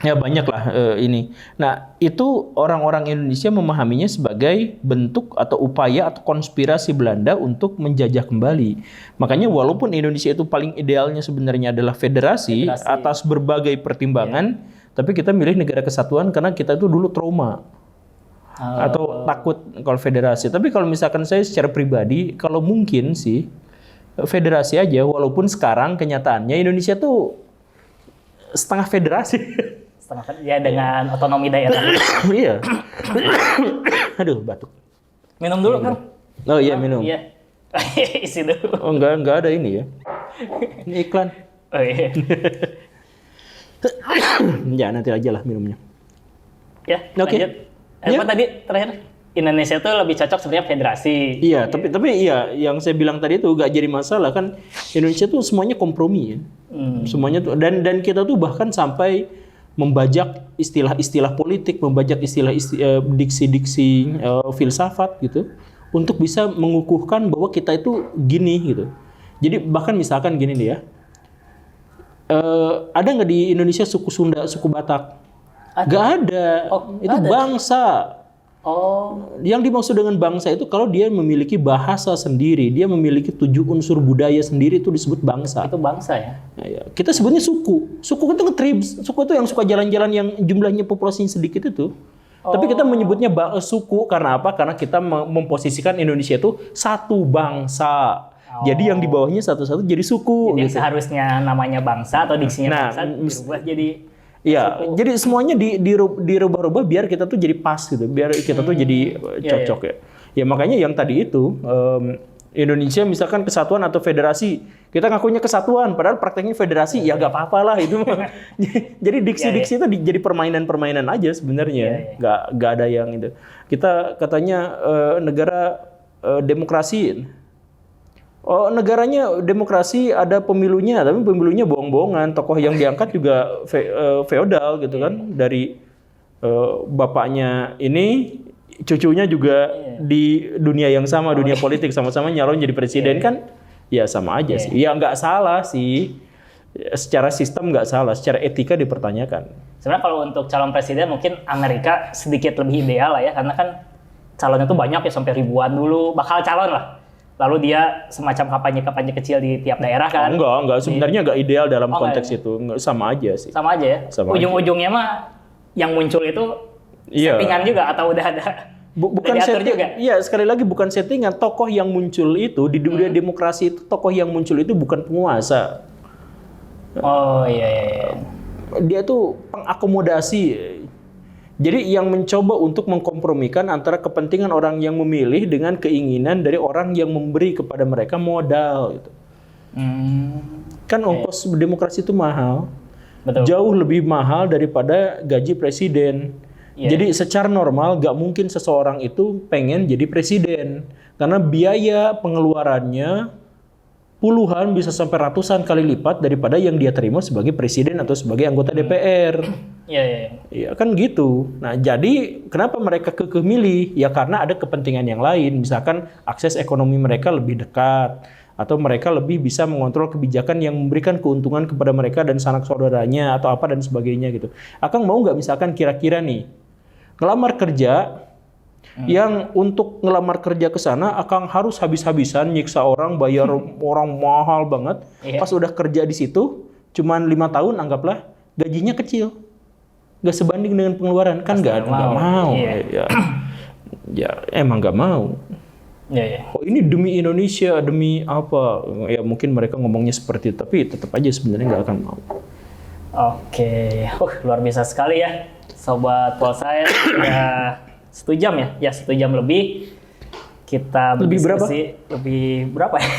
ya banyak lah ini. Nah, itu orang-orang Indonesia memahaminya sebagai bentuk atau upaya atau konspirasi Belanda untuk menjajah kembali. Makanya walaupun Indonesia itu paling idealnya sebenarnya adalah federasi. Atas berbagai pertimbangan, tapi kita milih negara kesatuan karena kita itu dulu trauma. Atau takut kalau federasi. Tapi kalau misalkan saya secara pribadi, kalau mungkin sih federasi aja, walaupun sekarang kenyataannya Indonesia tuh setengah federasi. Setengah ya dengan otonomi daerah. Iya. Aduh, batuk. Minum dulu kan? Oh iya, minum. Iya. Isi dulu. Oh enggak ada ini ya. Ini iklan. Oh iya. Ya nanti aja lah minumnya. Ya, Oke. lanjut. Apa tadi terakhir? Indonesia tuh lebih cocok sebenarnya federasi. Iya, tapi iya yang saya bilang tadi itu gak jadi masalah kan. Indonesia tuh semuanya kompromi ya. Semuanya tuh dan kita tuh bahkan sampai membajak istilah-istilah politik, membajak diksi-diksi filsafat gitu untuk bisa mengukuhkan bahwa kita itu gini gitu. Jadi bahkan misalkan gini nih ya. Ada nggak di Indonesia suku Sunda, suku Batak? Gak ada. Oh, itu gak ada. bangsa. Oh. Yang dimaksud dengan bangsa itu kalau dia memiliki bahasa sendiri, dia memiliki 7 unsur budaya sendiri, itu disebut bangsa. Itu bangsa ya? Nah, ya. Kita sebutnya suku. Suku itu tribes. Suku itu yang suka jalan-jalan yang jumlahnya populasinya sedikit itu. Tapi kita menyebutnya suku karena apa? Karena kita memposisikan Indonesia itu satu bangsa. Jadi yang di bawahnya satu-satu jadi suku. Jadi gitu. seharusnya namanya bangsa atau diksinya bangsa dirubah jadi iya, jadi semuanya dirubah-rubah biar kita tuh jadi pas gitu, biar kita tuh jadi cocok ya. Ya makanya yang tadi itu Indonesia misalkan kesatuan atau federasi, kita ngakunya kesatuan, padahal prakteknya federasi, ya gak apa-apa lah itu. Jadi diksi-diksi itu jadi permainan-permainan aja sebenarnya, nggak ada yang itu. Kita katanya negara demokrasi. Oh, negaranya demokrasi, ada pemilunya, tapi pemilunya bohong-bohongan. Tokoh yang diangkat juga feodal gitu kan, dari bapaknya ini, cucunya juga di dunia yang sama, dunia politik sama-sama nyalon jadi presiden kan, ya sama aja sih. Ya nggak salah sih, secara sistem nggak salah, secara etika dipertanyakan. Sebenarnya kalau untuk calon presiden mungkin Amerika sedikit lebih ideal lah ya, karena kan calonnya tuh banyak ya, sampai ribuan dulu bakal calon lah. Lalu dia semacam kampanye-kampanye kecil di tiap daerah kan? Enggak. Sebenarnya nggak ideal dalam konteks itu. Sama aja sih. Sama aja ya? Ujung-ujungnya mah yang muncul itu settingan juga atau udah ada? Bukan setting juga? Iya, sekali lagi bukan settingan. Tokoh yang muncul itu, di dunia demokrasi itu, tokoh yang muncul itu bukan penguasa. Oh iya. Dia tuh pengakomodasi. Jadi yang mencoba untuk mengkompromikan antara kepentingan orang yang memilih dengan keinginan dari orang yang memberi kepada mereka modal. Gitu. Kan ongkos demokrasi itu mahal. Betul. Jauh lebih mahal daripada gaji presiden. Jadi secara normal gak mungkin seseorang itu pengen jadi presiden. Karena biaya pengeluarannya puluhan bisa sampai ratusan kali lipat daripada yang dia terima sebagai presiden atau sebagai anggota DPR. Iya kan gitu. Nah jadi kenapa mereka kekeh milih? Ya karena ada kepentingan yang lain. Misalkan akses ekonomi mereka lebih dekat. Atau mereka lebih bisa mengontrol kebijakan yang memberikan keuntungan kepada mereka dan sanak saudaranya. Atau apa dan sebagainya gitu. Akang mau nggak misalkan kira-kira nih. Ngelamar kerja. Yang untuk ngelamar kerja ke sana Akang harus habis-habisan nyiksa orang, bayar orang mahal banget. Pas udah kerja di situ cuman 5 tahun anggaplah gajinya kecil. Gak sebanding dengan pengeluaran kan nggak mau. Ya emang nggak mau. Oh ini demi Indonesia, demi apa? Ya mungkin mereka ngomongnya seperti itu, tapi tetap aja sebenarnya nggak akan mau. Oke, luar biasa sekali ya, Sobat Polsite. Sudah 1 jam ya? Ya, 1 jam lebih. Kita Lebih berapa? Lebih berapa ya?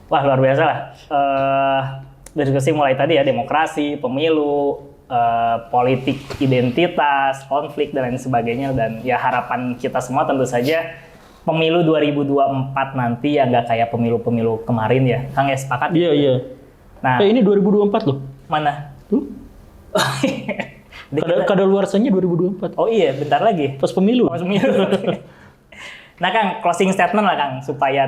Wah, luar biasa lah. Diskusi mulai tadi ya, demokrasi, pemilu, politik identitas, konflik, dan lain sebagainya. Dan ya harapan kita semua tentu saja pemilu 2024 nanti ya nggak kayak pemilu-pemilu kemarin ya. Kang ya sepakat? Iya, iya. Nah, Ini 2024 loh. mana? Tuh. Kadaluarsanya 2024. Oh iya, bentar lagi. Pas pemilu. Pas pemilu. Nah Kang, closing statement lah Kang, supaya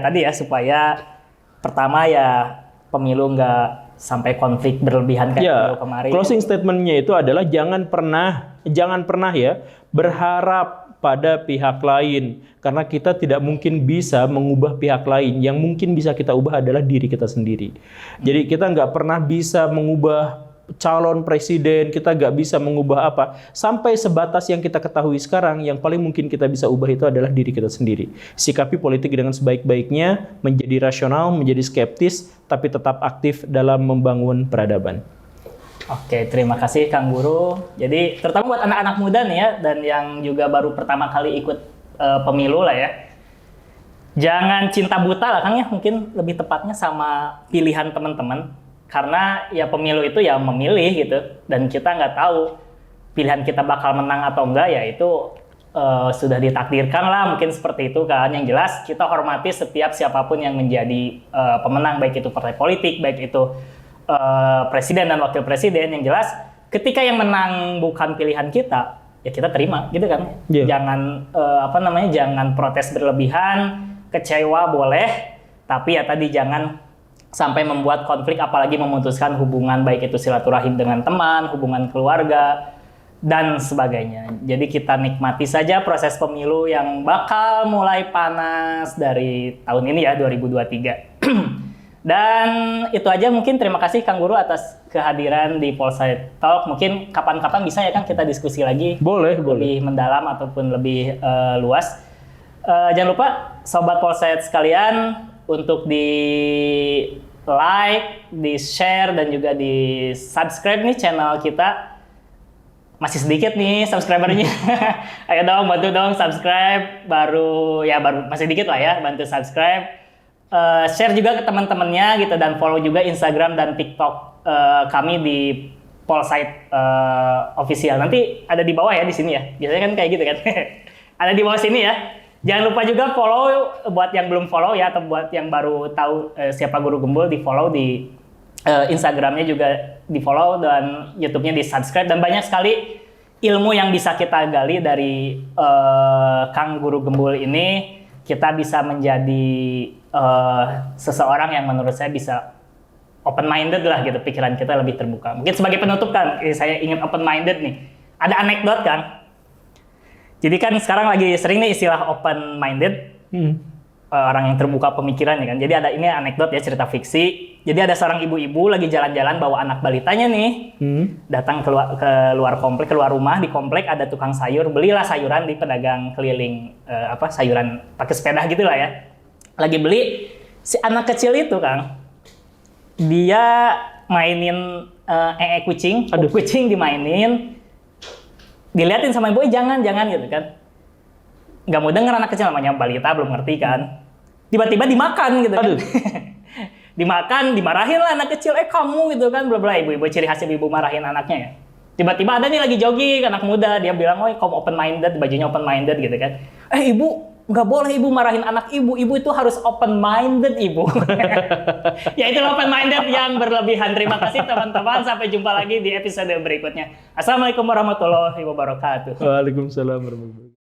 pertama ya pemilu nggak sampai konflik berlebihan kayak pemilu kemarin. Closing statement-nya itu adalah jangan pernah ya berharap pada pihak lain, karena kita tidak mungkin bisa mengubah pihak lain. Yang mungkin bisa kita ubah adalah diri kita sendiri. Jadi kita nggak pernah bisa mengubah calon presiden, kita nggak bisa mengubah apa. Sampai sebatas yang kita ketahui sekarang, yang paling mungkin kita bisa ubah itu adalah diri kita sendiri. Sikapi politik dengan sebaik-baiknya, menjadi rasional, menjadi skeptis, tapi tetap aktif dalam membangun peradaban. Oke, terima kasih Kang Guru. Jadi terutama buat anak-anak muda nih ya, dan yang juga baru pertama kali ikut pemilu lah ya. Jangan cinta buta lah Kang ya, mungkin lebih tepatnya sama pilihan teman-teman. Karena ya pemilu itu ya memilih gitu, dan kita nggak tahu pilihan kita bakal menang atau enggak, ya itu sudah ditakdirkan lah, mungkin seperti itu kan. Yang jelas kita hormati setiap siapapun yang menjadi pemenang, baik itu partai politik, baik itu presiden dan wakil presiden. Yang jelas ketika yang menang bukan pilihan kita, ya kita terima gitu kan. Yeah. Jangan jangan protes berlebihan, kecewa boleh, tapi ya tadi jangan sampai membuat konflik, apalagi memutuskan hubungan baik itu silaturahim dengan teman, hubungan keluarga, dan sebagainya. Jadi kita nikmati saja proses pemilu yang bakal mulai panas dari tahun ini ya, 2023. Dan itu aja, mungkin terima kasih Kang Guru atas kehadiran di Polsite Talk. Mungkin kapan-kapan bisa ya kan kita diskusi lagi. Boleh. Lebih mendalam ataupun lebih luas. Jangan lupa Sobat Polsite sekalian, untuk di like, di share, dan juga di subscribe nih channel kita. Masih sedikit nih subscribernya. Ayo dong, bantu dong subscribe. Baru masih dikit lah ya, bantu subscribe. Share juga ke teman-temannya gitu, dan follow juga Instagram dan TikTok kami di Polsite official. Nanti ada di bawah ya, di sini ya. Biasanya kan kayak gitu kan. Ada di bawah sini ya. Jangan lupa juga follow buat yang belum follow ya, atau buat yang baru tahu siapa Guru Gembul, di follow di Instagramnya juga di follow, dan YouTube-nya di subscribe. Dan banyak sekali ilmu yang bisa kita gali dari Kang Guru Gembul ini. Kita bisa menjadi seseorang yang menurut saya bisa open minded lah gitu, pikiran kita lebih terbuka. Mungkin sebagai penutup kan, saya ingin open minded nih. Ada anekdot kan? Jadi kan sekarang lagi sering nih istilah open minded, orang yang terbuka pemikiran ya kan. Jadi ada ini anekdot ya, cerita fiksi. Jadi ada seorang ibu-ibu lagi jalan-jalan bawa anak balitanya nih, datang ke luar komplek, keluar rumah. Di komplek ada tukang sayur, belilah sayuran di pedagang keliling sayuran pakai sepeda gitu lah ya. Lagi beli, si anak kecil itu Kang, dia mainin kucing, kucing dimainin. Diliatin sama ibu, jangan gitu kan. Nggak mau denger, anak kecil namanya balita, belum ngerti kan. Tiba-tiba dimakan gitu kan. Dimakan, dimarahin lah anak kecil, kamu gitu kan, bla bla. Ibu-ibu, ciri khas ibu marahin anaknya ya. Tiba-tiba ada nih lagi jogging, anak muda, dia bilang, kamu open minded, bajunya open minded gitu kan. Ibu, nggak boleh ibu marahin anak ibu itu harus open minded ibu. Ya itulah open minded yang berlebihan. Terima kasih teman-teman, sampai jumpa lagi di episode berikutnya. Assalamualaikum warahmatullahi wabarakatuh. Waalaikumsalam warahmatullahi wabarakatuh.